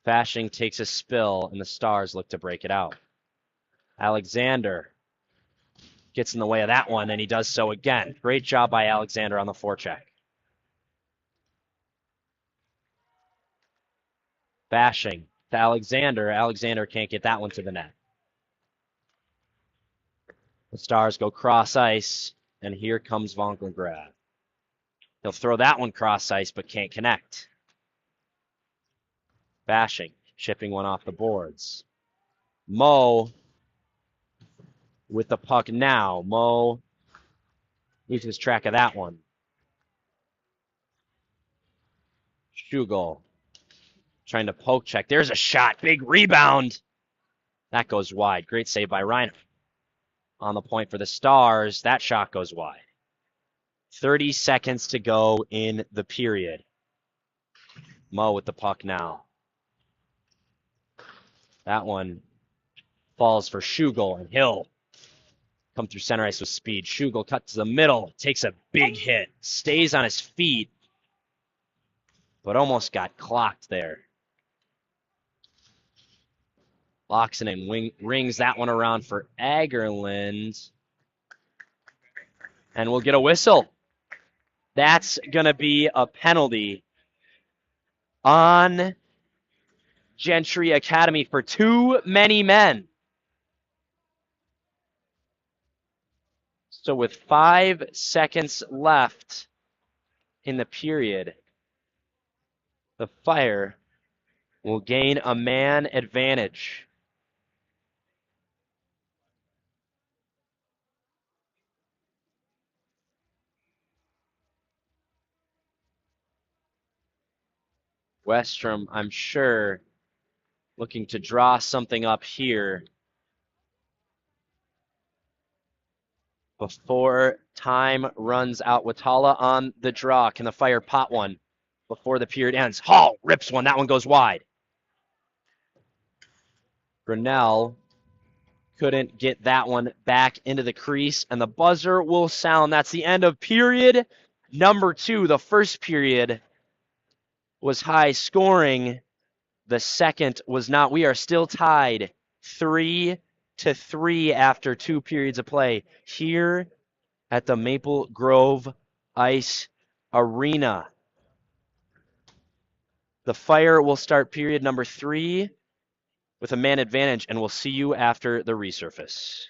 Fashing takes a spill, and the Stars look to break it out. Alexander gets in the way of that one, and he does so again. Great job by Alexander on the forecheck. Bashing to Alexander. Alexander can't get that one to the net. The Stars go cross ice, and here comes Vonkelgrad. He'll throw that one cross ice, but can't connect. Bashing, chipping one off the boards. Mo with the puck now. Mo loses track of that one. Schugel trying to poke check. There's a shot. Big rebound. That goes wide. Great save by Ryan. On the point for the Stars. That shot goes wide. 30 seconds to go in the period. Mo with the puck now. That one falls for Schugel, and he'll come through center ice with speed. Schugel cuts to the middle, takes a big hit, stays on his feet, but almost got clocked there. Locks it in, rings that one around for Agerland, and we'll get a whistle. That's going to be a penalty on Gentry Academy for too many men. So with 5 seconds left in the period, the Fire will gain a man advantage. Westrom, I'm sure, looking to draw something up here before time runs out. Watala on the draw. Can the Fire pot one before the period ends? Hall rips one. That one goes wide. Grinnell couldn't get that one back into the crease, and the buzzer will sound. That's the end of period number 2. The first period was high scoring. The second was not. We are still tied 3-3 after 2 periods of play here at the Maple Grove Ice Arena. The Fire will start period number 3 with a man advantage, and we'll see you after the resurface.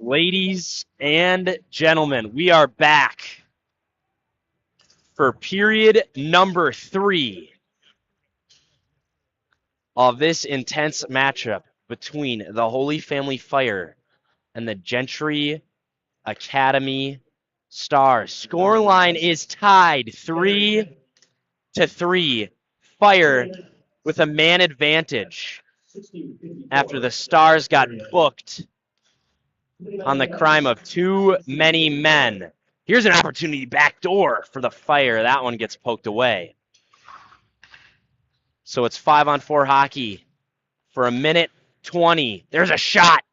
Ladies and gentlemen, we are back for period number 3 of this intense matchup between the Holy Family Fire and the Gentry Academy Stars. Scoreline is tied 3-3. Fire with a man advantage after the Stars got booked on the crime of too many men. Here's an opportunity backdoor for the Fire. That one gets poked away. So it's 5-on-4 hockey for a minute 20. There's a shot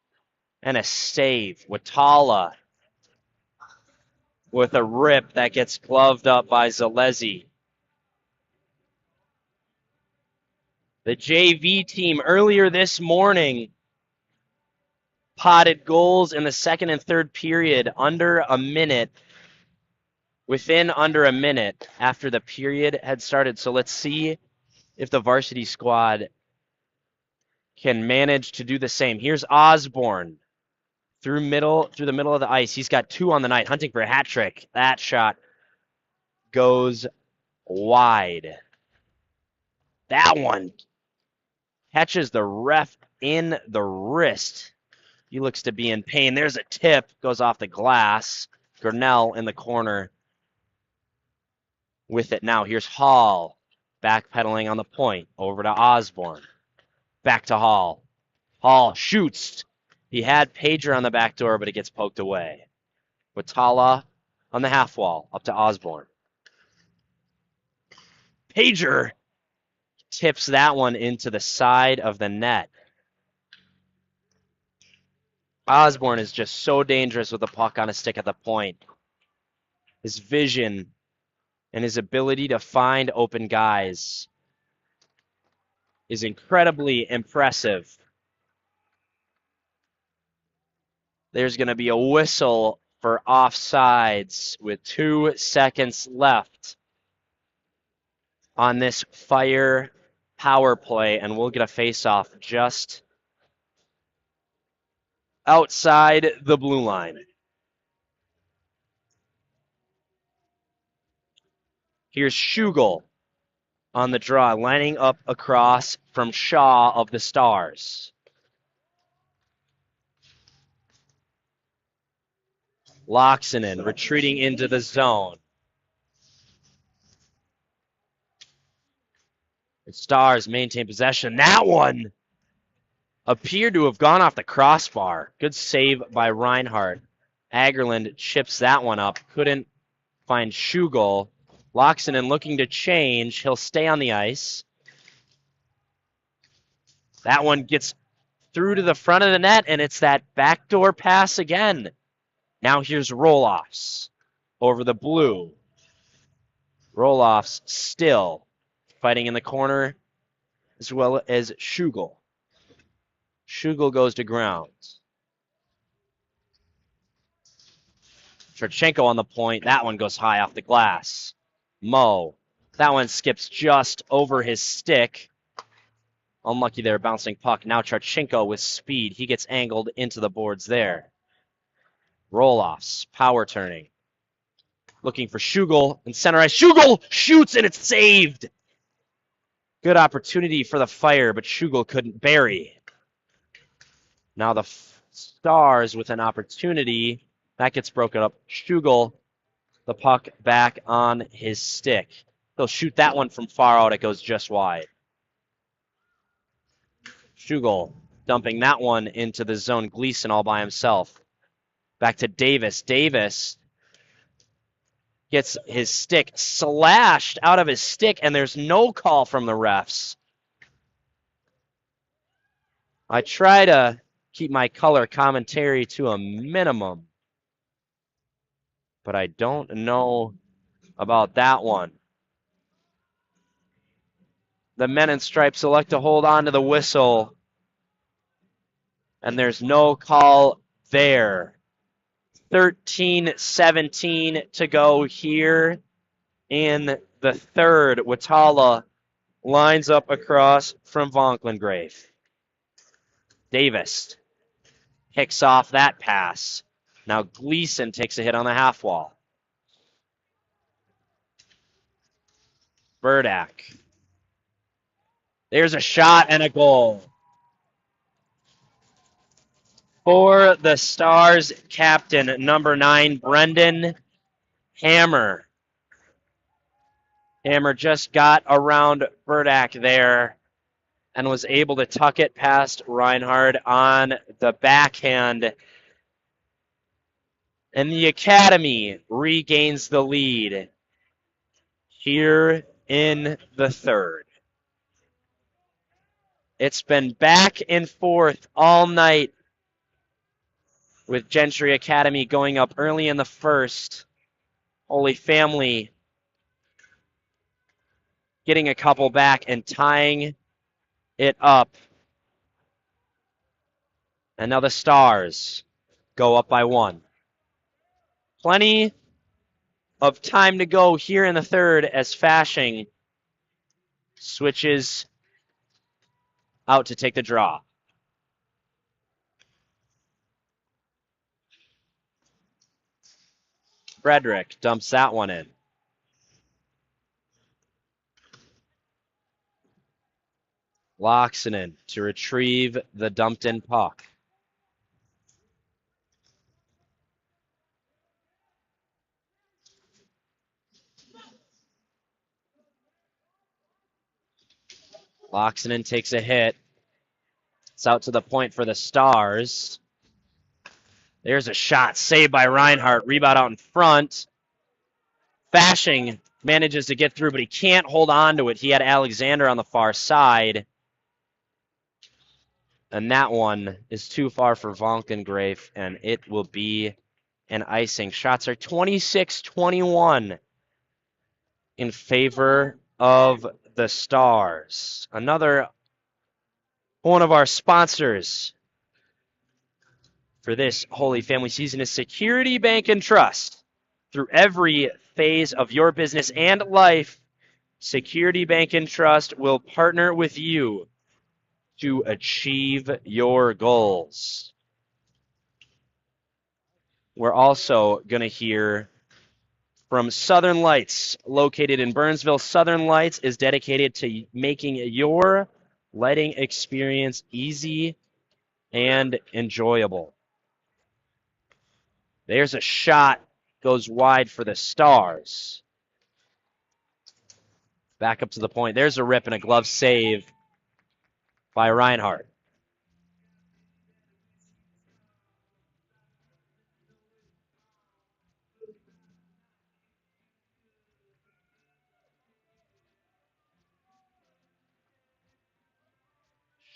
and a save. Watala with a rip that gets gloved up by Zalesi. The JV team earlier this morning potted goals in the second and third period within under a minute after the period had started. So let's see if the varsity squad can manage to do the same. Here's Osborne through the middle of the ice. He's got 2 on the night, hunting for a hat trick. That shot goes wide. That one catches the ref in the wrist. He looks to be in pain. There's a tip, goes off the glass. Grinnell in the corner with it now. Here's Hall backpedaling on the point. Over to Osborne. Back to Hall. Hall shoots. He had Pager on the back door, but it gets poked away. Watala on the half wall. Up to Osborne. Pager tips that one into the side of the net. Osborne is just so dangerous with the puck on a stick at the point. His vision and his ability to find open guys is incredibly impressive. There's going to be a whistle for offsides with 2 seconds left on this Fire power play, and we'll get a face-off just outside the blue line. Here's Schugel on the draw, lining up across from Shaw of the Stars. Loxonen retreating into the zone. The Stars maintain possession. That one appeared to have gone off the crossbar. Good save by Reinhardt. Agerland chips that one up. Couldn't find Schugel. Loxonen looking to change. He'll stay on the ice. That one gets through to the front of the net, and it's that backdoor pass again. Now here's Roloffs over the blue. Roloffs still fighting in the corner, as well as Schugel. Schugel goes to ground. Cherchenko on the point. That one goes high off the glass. Mo. That one skips just over his stick. Unlucky there, bouncing puck. Now Cherchenko with speed. He gets angled into the boards there. Roloffs, power turning. Looking for Schugel in center ice. Schugel shoots and it's saved. Good opportunity for the Fire, but Schugel couldn't bury. Now the Stars with an opportunity. That gets broken up. Schugel, the puck back on his stick. They'll shoot that one from far out. It goes just wide. Schugel dumping that one into the zone. Gleason all by himself. Back to Davis. Davis gets his stick slashed out of his stick, and there's no call from the refs. I try to keep my color commentary to a minimum, but I don't know about that one. The men in stripes elect to hold on to the whistle, and there's no call there. 13-17 to go here in the third. Watala lines up across from Vonklendgrave. Davis picks off that pass. Now Gleason takes a hit on the half wall. Burdak. There's a shot and a goal. For the Stars captain, number 9, Brendan Hammer. Hammer just got around Burdak there and was able to tuck it past Reinhardt on the backhand. And the Academy regains the lead here in the third. It's been back and forth all night with Gentry Academy going up early in the first. Holy Family getting a couple back and tying it up. And now the Stars go up by 1. Plenty of time to go here in the third as Fashing switches out to take the draw. Frederick dumps that one in. Loxonen to retrieve the dumped-in puck. Loxonen takes a hit. It's out to the point for the Stars. There's a shot saved by Reinhardt. Rebound out in front. Fashing manages to get through, but he can't hold on to it. He had Alexander on the far side. And that one is too far for Valkengrave, and it will be an icing. Shots are 26-21 in favor of the Stars. Another one of our sponsors for this Holy Family season is Security Bank and Trust. Through every phase of your business and life, Security Bank and Trust will partner with you to achieve your goals. We're also going to hear from Southern Lights, located in Burnsville. Southern Lights is dedicated to making your lighting experience easy and enjoyable. There's a shot, goes wide for the Stars. Back up to the point. There's a rip and a glove save by Reinhardt.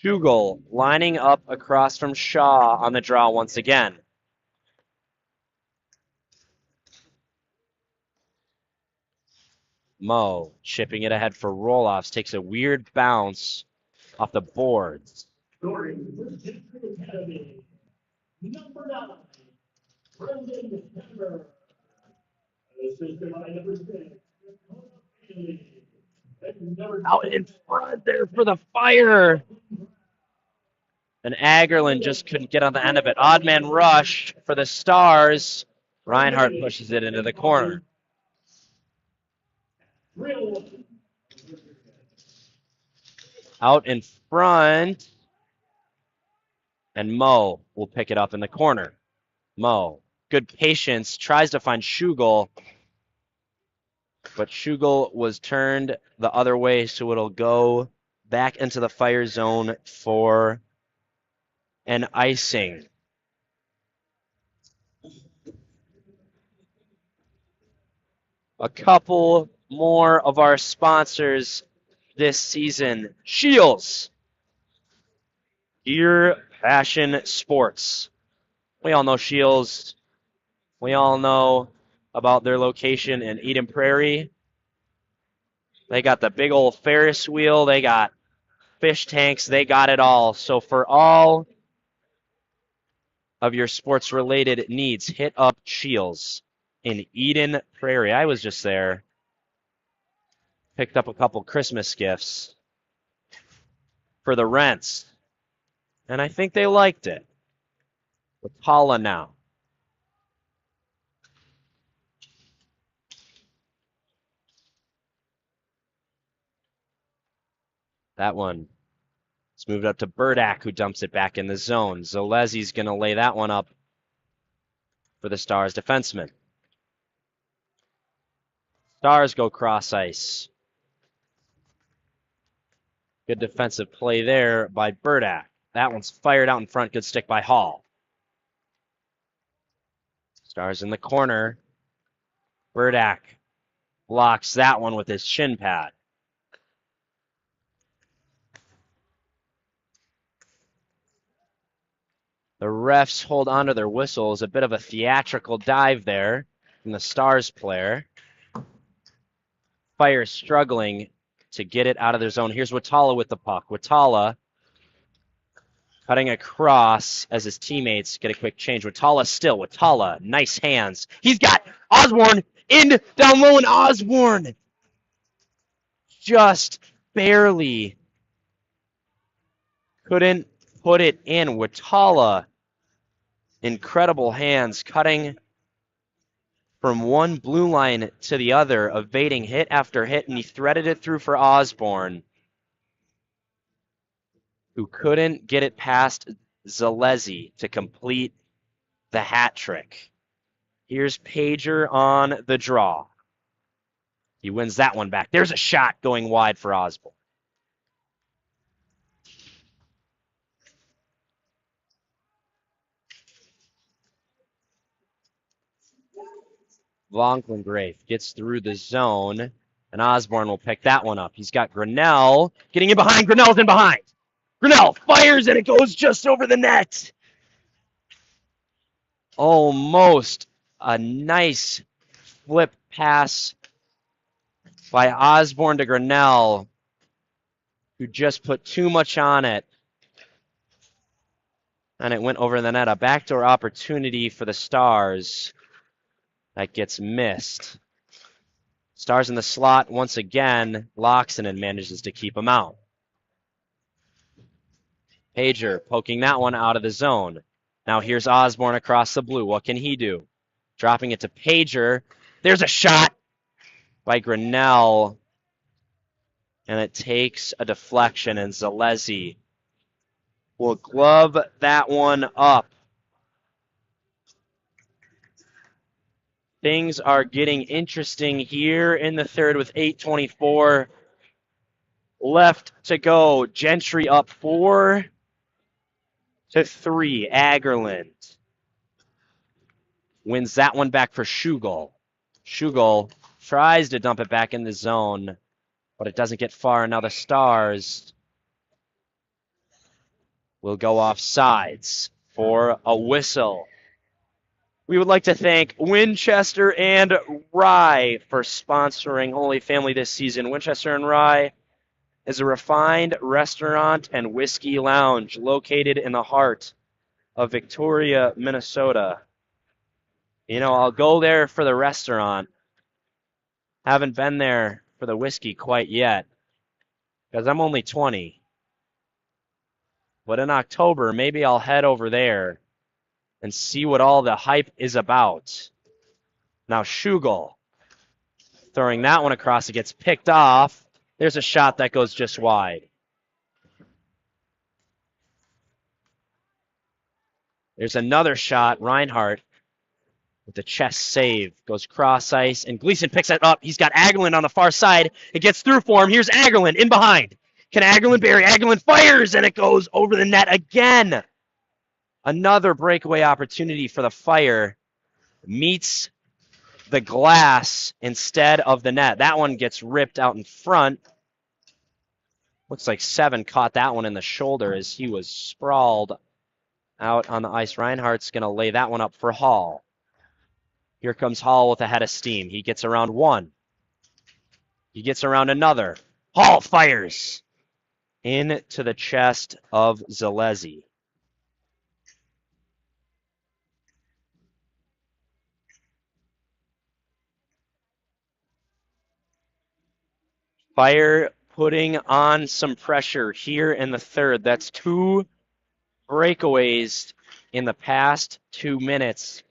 Schugel lining up across from Shaw on the draw once again. Mo chipping it ahead for Roloffs. Takes a weird bounce off the boards. Scoring for Gentry Academy, number 9, Brendan Hammer. Assisted by number 6, Out in front there for the Fire. And Agerlin just couldn't get on the end of it. Odd man rush for the Stars. Reinhardt pushes it into the corner. Out in front. And Mo will pick it up in the corner. Mo, good patience, tries to find Schugel. But Schugel was turned the other way, so it'll go back into the Fire zone for an icing. A couple more of our sponsors this season. Shields, Gear Passion Sports. We all know Shields. We all know about their location in Eden Prairie. They got the big old Ferris wheel. They got fish tanks. They got it all. So for all of your sports-related needs, hit up Shields in Eden Prairie. I was just there. Picked up a couple Christmas gifts for the Rents, and I think they liked it. Watala now. That one. It's moved up to Burdak, who dumps it back in the zone. Zalezi's going to lay that one up for the Stars defenseman. Stars go cross ice. Good defensive play there by Burdak. That one's fired out in front. Good stick by Hall. Stars in the corner. Burdak blocks that one with his shin pad. The refs hold on to their whistles. A bit of a theatrical dive there from the Stars player. Fire struggling to get it out of their zone. Here's Watala with the puck. Watala cutting across as his teammates get a quick change. Watala still. Watala, nice hands. He's got Osborne in down low, and Osborne just barely couldn't put it in. Watala, incredible hands, cutting from one blue line to the other, evading hit after hit, and he threaded it through for Osborne, who couldn't get it past Zalezi to complete the hat trick. Here's Pager on the draw. He wins that one back. There's a shot going wide for Osborne. Vonkengrave gets through the zone, and Osborne will pick that one up. He's got Grinnell getting in behind. Grinnell's in behind. Grinnell fires, and it goes just over the net. Almost a nice flip pass by Osborne to Grinnell, who just put too much on it, and it went over the net. A backdoor opportunity for the Stars that gets missed. Stars in the slot once again. Loxonen manages to keep him out. Pager poking that one out of the zone. Now here's Osborne across the blue. What can he do? Dropping it to Pager. There's a shot by Grinnell, and it takes a deflection, and Zalezi will glove that one up. Things are getting interesting here in the third with 8:24 left to go. Gentry up 4-3. Agerland wins that one back for Schugel. Schugel tries to dump it back in the zone, but it doesn't get far. And now the Stars will go off sides for a whistle. We would like to thank Winchester and Rye for sponsoring Holy Family this season. Winchester and Rye is a refined restaurant and whiskey lounge located in the heart of Victoria, Minnesota. You know, I'll go there for the restaurant. Haven't been there for the whiskey quite yet, because I'm only 20. But in October, maybe I'll head over there and see what all the hype is about. Now Schugel throwing that one across. It gets picked off. There's a shot that goes just wide. There's another shot. Reinhardt with the chest save. Goes cross ice, and Gleason picks it up. He's got Agerland on the far side. It gets through for him. Here's Agerland in behind. Can Agerland bury? Agerland fires, and it goes over the net again. Another breakaway opportunity for the Fire. Meets the glass instead of the net. That one gets ripped out in front. Looks like Seven caught that one in the shoulder as he was sprawled out on the ice. Reinhardt's going to lay that one up for Hall. Here comes Hall with a head of steam. He gets around one. He gets around another. Hall fires into the chest of Zalezi. Fire putting on some pressure here in the third. That's 2 breakaways in the past 2 minutes.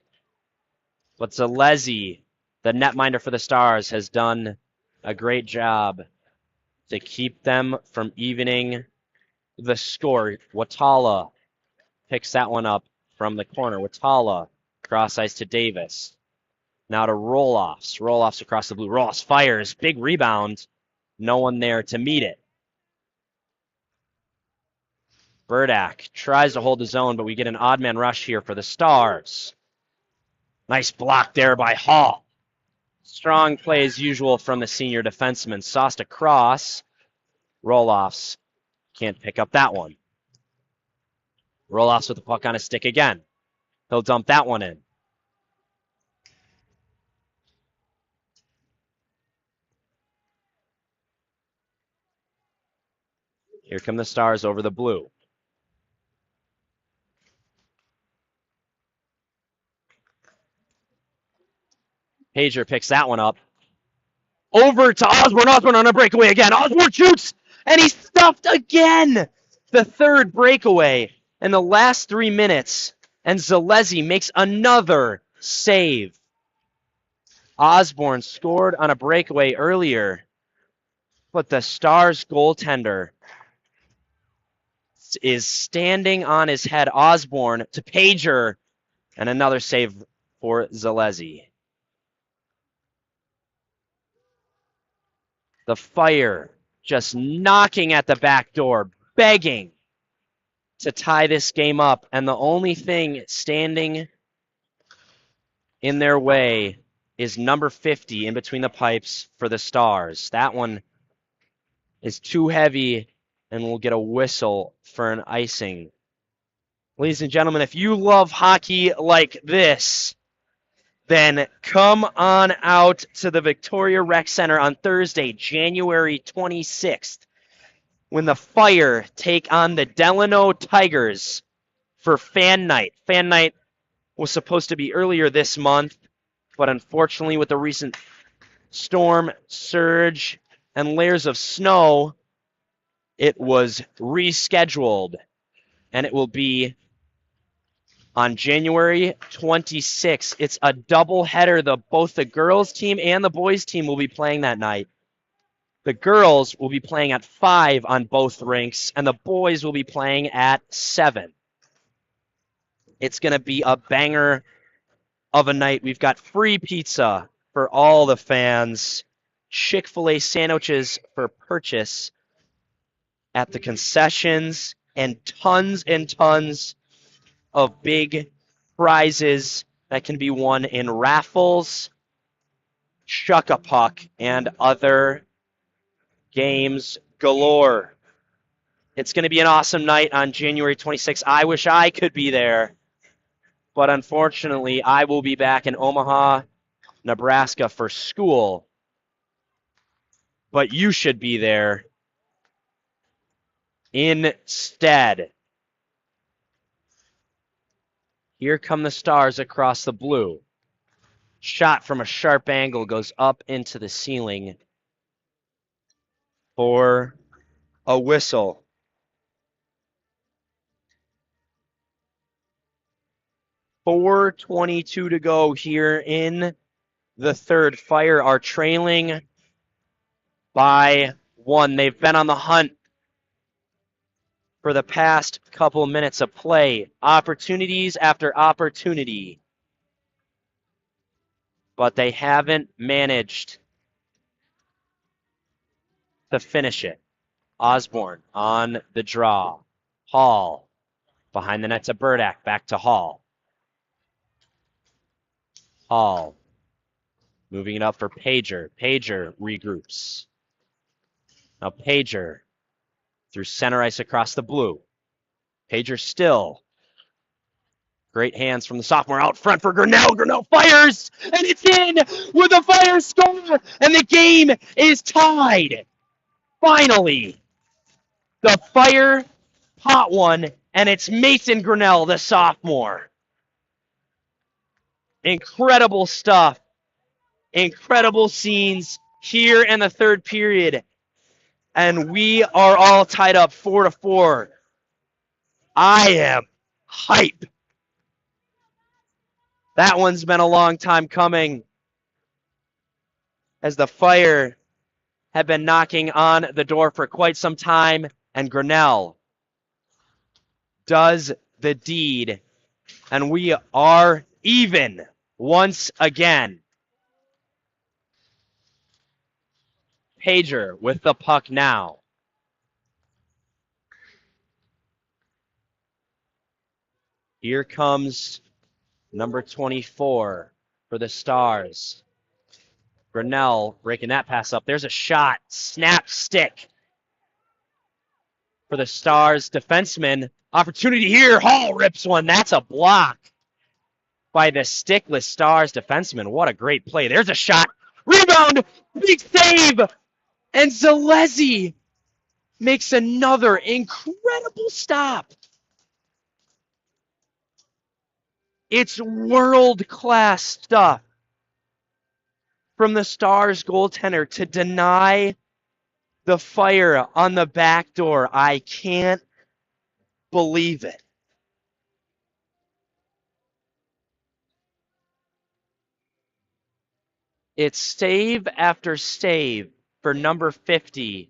But Zalezi, the netminder for the Stars, has done a great job to keep them from evening the score. Watala picks that one up from the corner. Watala, cross ice to Davis. Now to Roloffs. Roloffs across the blue. Roloffs fires. Big rebound. No one there to meet it. Burdak tries to hold his own, but we get an odd man rush here for the Stars. Nice block there by Hall. Strong play as usual from the senior defenseman. Sauced across. Roloffs can't pick up that one. Roloffs with the puck on his stick again. He'll dump that one in. Here come the Stars over the blue. Pager picks that one up. Over to Osborne. Osborne on a breakaway again. Osborne shoots, and he's stuffed again. The third breakaway in the last 3 minutes, and Zalezi makes another save. Osborne scored on a breakaway earlier, but the Stars goaltender is standing on his head. Osborne to Pager, and another save for Zalezi. The Fire just knocking at the back door, begging to tie this game up. And the only thing standing in their way is number 50 in between the pipes for the Stars. That one is too heavy and will get a whistle for an icing. Ladies and gentlemen, if you love hockey like this, then come on out to the Victoria Rec Center on Thursday, January 26th, when the Fire take on the Delano Tigers for Fan Night. Fan Night was supposed to be earlier this month, but unfortunately with the recent storm, surge, and layers of snow, it was rescheduled, and it will be on January 26th. It's a doubleheader. Both the girls' team and the boys' team will be playing that night. The girls will be playing at 5 on both rinks, and the boys will be playing at 7. It's going to be a banger of a night. We've got free pizza for all the fans, Chick-fil-A sandwiches for purchase at the concessions, and tons of big prizes that can be won in raffles, Shuck-a-Puck, and other games galore. It's going to be an awesome night on January 26th. I wish I could be there, but unfortunately, I will be back in Omaha, Nebraska for school. But you should be there instead. Here come the Stars across the blue. Shot from a sharp angle goes up into the ceiling for a whistle. .422 to go here in the third. Fire are trailing by 1. They've been on the hunt for the past couple minutes of play. Opportunities after opportunity. But they haven't managed to finish it. Osborne on the draw. Hall behind the net to Burdak. Back to Hall. Hall moving it up for Pager. Pager regroups. Now Pager through center ice across the blue. Pager still. Great hands from the sophomore out front for Grinnell. Grinnell fires, and it's in with a Fire score, and the game is tied. Finally, the Fire pot one, and it's Mason Grinnell, the sophomore. Incredible stuff. Incredible scenes here in the third period. And we are all tied up 4-4. I am hype. That one's been a long time coming, as the Fire have been knocking on the door for quite some time, and Grinnell does the deed, and we are even once again. Pager with the puck now. Here comes number 24 for the Stars. Grinnell breaking that pass up. There's a shot. Snap stick for the Stars defenseman. Opportunity here. Hall rips one. That's a block by the stickless Stars defenseman. What a great play. There's a shot. Rebound. Big save. And Zalesi makes another incredible stop. It's world-class stuff from the Stars goaltender to deny the Fire on the back door. I can't believe it. It's save after save for number 50.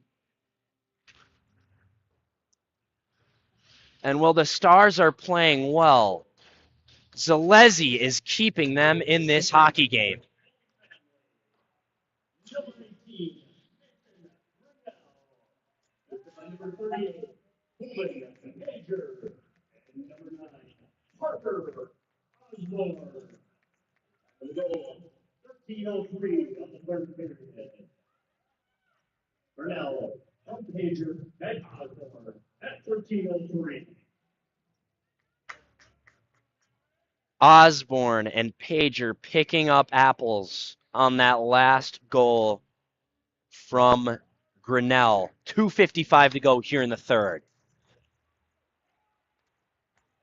And while the Stars are playing well, Zalesi is keeping them in this hockey game. Number 38, Major, and number 9, Parker Osborne. The goal, 13:03 on the third period. Grinnell, Pager, and Osborne at 13:03. Osborne and Pager picking up apples on that last goal from Grinnell. 2:55 to go here in the third.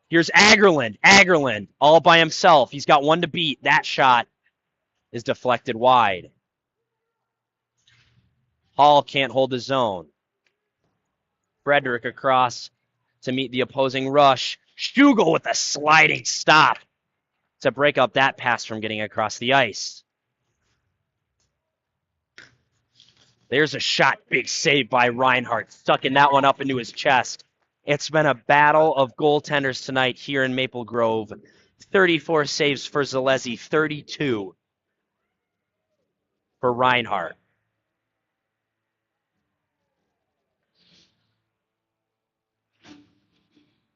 Here's Agerland. Agerland all by himself. He's got one to beat. That shot is deflected wide. Hall can't hold his zone. Frederick across to meet the opposing rush. Stugel with a sliding stop to break up that pass from getting across the ice. There's a shot. Big save by Reinhardt, sucking that one up into his chest. It's been a battle of goaltenders tonight here in Maple Grove. 34 saves for Zalesi, 32 for Reinhardt.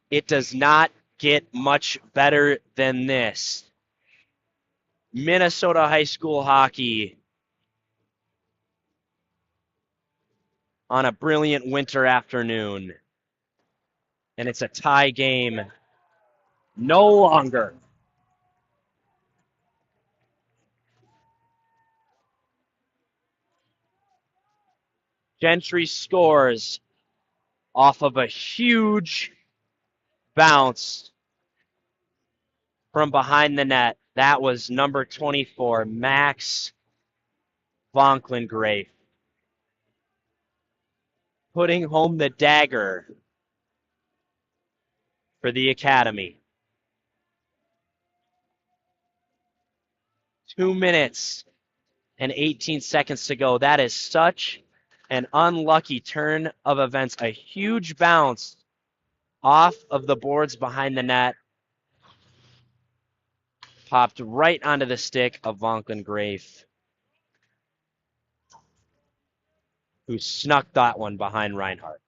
It does not get much better than this. Minnesota high school hockey on a brilliant winter afternoon. And it's a tie game no longer. Gentry scores off of a huge bounce from behind the net. That was number 24, Max Vonklengreif, putting home the dagger for the Academy. 2 minutes and 18 seconds to go. That is such an unlucky turn of events. A huge bounce off of the boards behind the net. Popped right onto the stick of Vonklengreif, who snuck that one behind Reinhardt.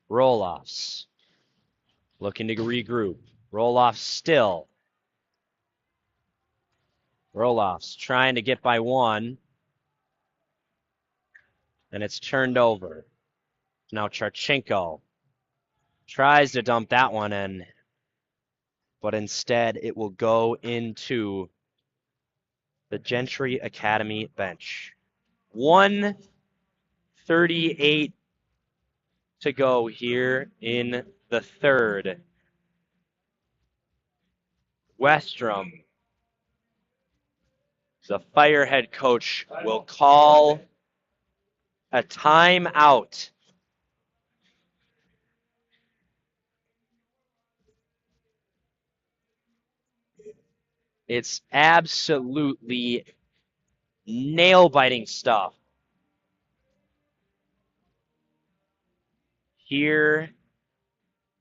Roloffs looking to regroup. Roloffs still. Roloffs trying to get by one. And it's turned over. Now Charchenko tries to dump that one in, but instead it will go into the Gentry Academy bench. 1:38 to go here in the third. Westrom, the Fire head coach, will call a timeout. It's absolutely nail-biting stuff. Here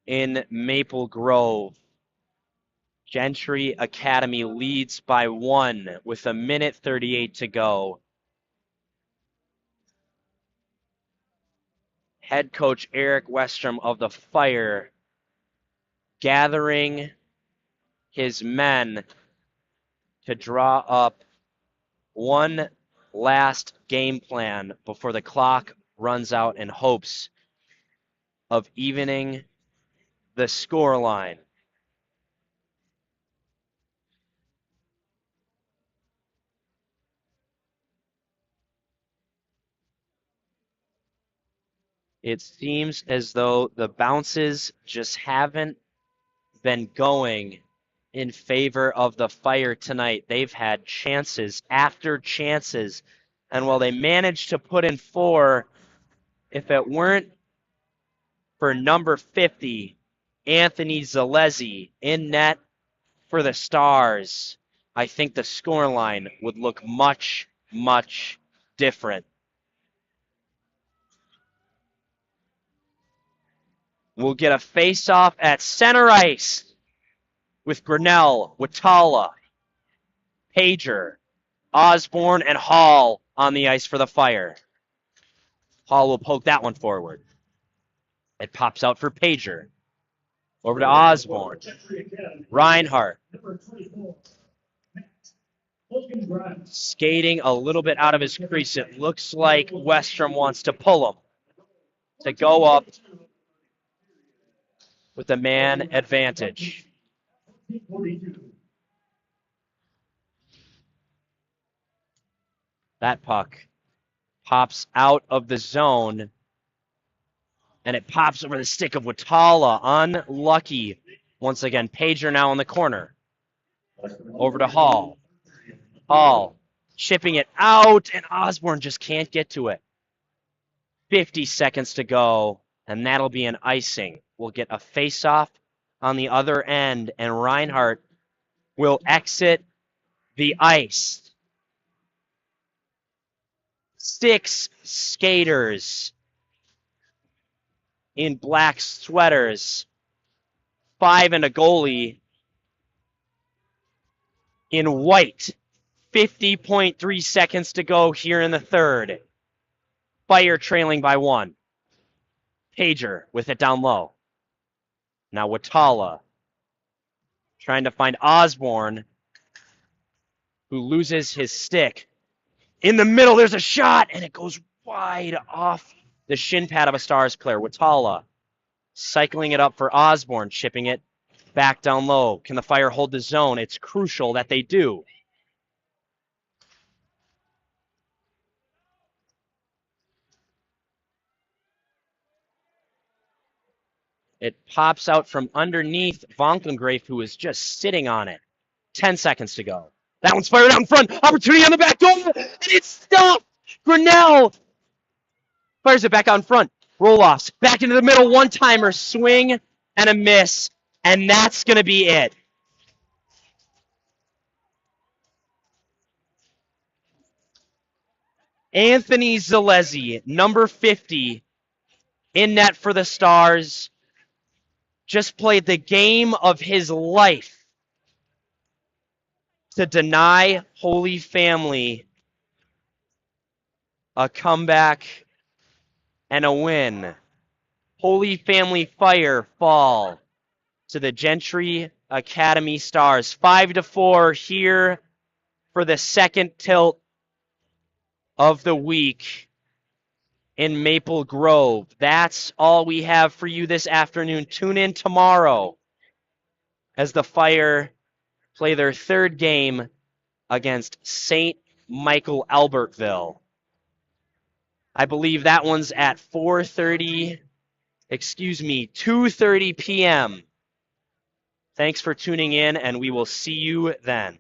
in Maple Grove, Gentry Academy leads by 1 with 1:38 to go. Head coach Eric Westrom of the Fire gathering his men to draw up one last game plan before the clock runs out in hopes of evening the scoreline. It seems as though the bounces just haven't been going in favor of the Fire tonight. They've had chances after chances, and while they managed to put in 4, if it weren't for number 50, Anthony Zalesi, in net for the Stars, I think the scoreline would look much, much different. We'll get a face-off at center ice with Grinnell, Watala, Pager, Osborne, and Hall on the ice for the Fire. Hall will poke that one forward. It pops out for Pager. Over to Osborne. Reinhardt. Skating a little bit out of his crease. It looks like Westrom wants to pull him to go up with the man advantage. That puck pops out of the zone, and it pops over the stick of Watala. Unlucky. Once again, Pager now in the corner. Over to Hall. Hall chipping it out, and Osborne just can't get to it. 50 seconds to go, and that'll be an icing. We'll get a face-off on the other end, and Reinhardt will exit the ice. 6 skaters in black sweaters, 5 and a goalie in white. 50.3 seconds to go here in the third. Fire trailing by 1. Pager with it down low. Now Watala trying to find Osborne, who loses his stick. In the middle, there's a shot, and it goes wide off the shin pad of a Stars player. Watala cycling it up for Osborne, chipping it back down low. Can the Fire hold the zone? It's crucial that they do. It pops out from underneath Vonkengrafe, who is just sitting on it. 10 seconds to go. That one's fired out in front. Opportunity on the back door, and it's stopped. Grinnell fires it back out in front. Roll-offs. Back into the middle. One-timer. Swing and a miss, and that's going to be it. Anthony Zalesi, number 50, in net for the Stars, just played the game of his life to deny Holy Family a comeback and a win. Holy Family Fire fall to the Gentry Academy Stars. 5-4 here for the second tilt of the week in Maple Grove. That's all we have for you this afternoon. Tune in tomorrow as the Fire play their third game against St. Michael Albertville. I believe that one's at 2:30 p.m. Thanks for tuning in, and we will see you then.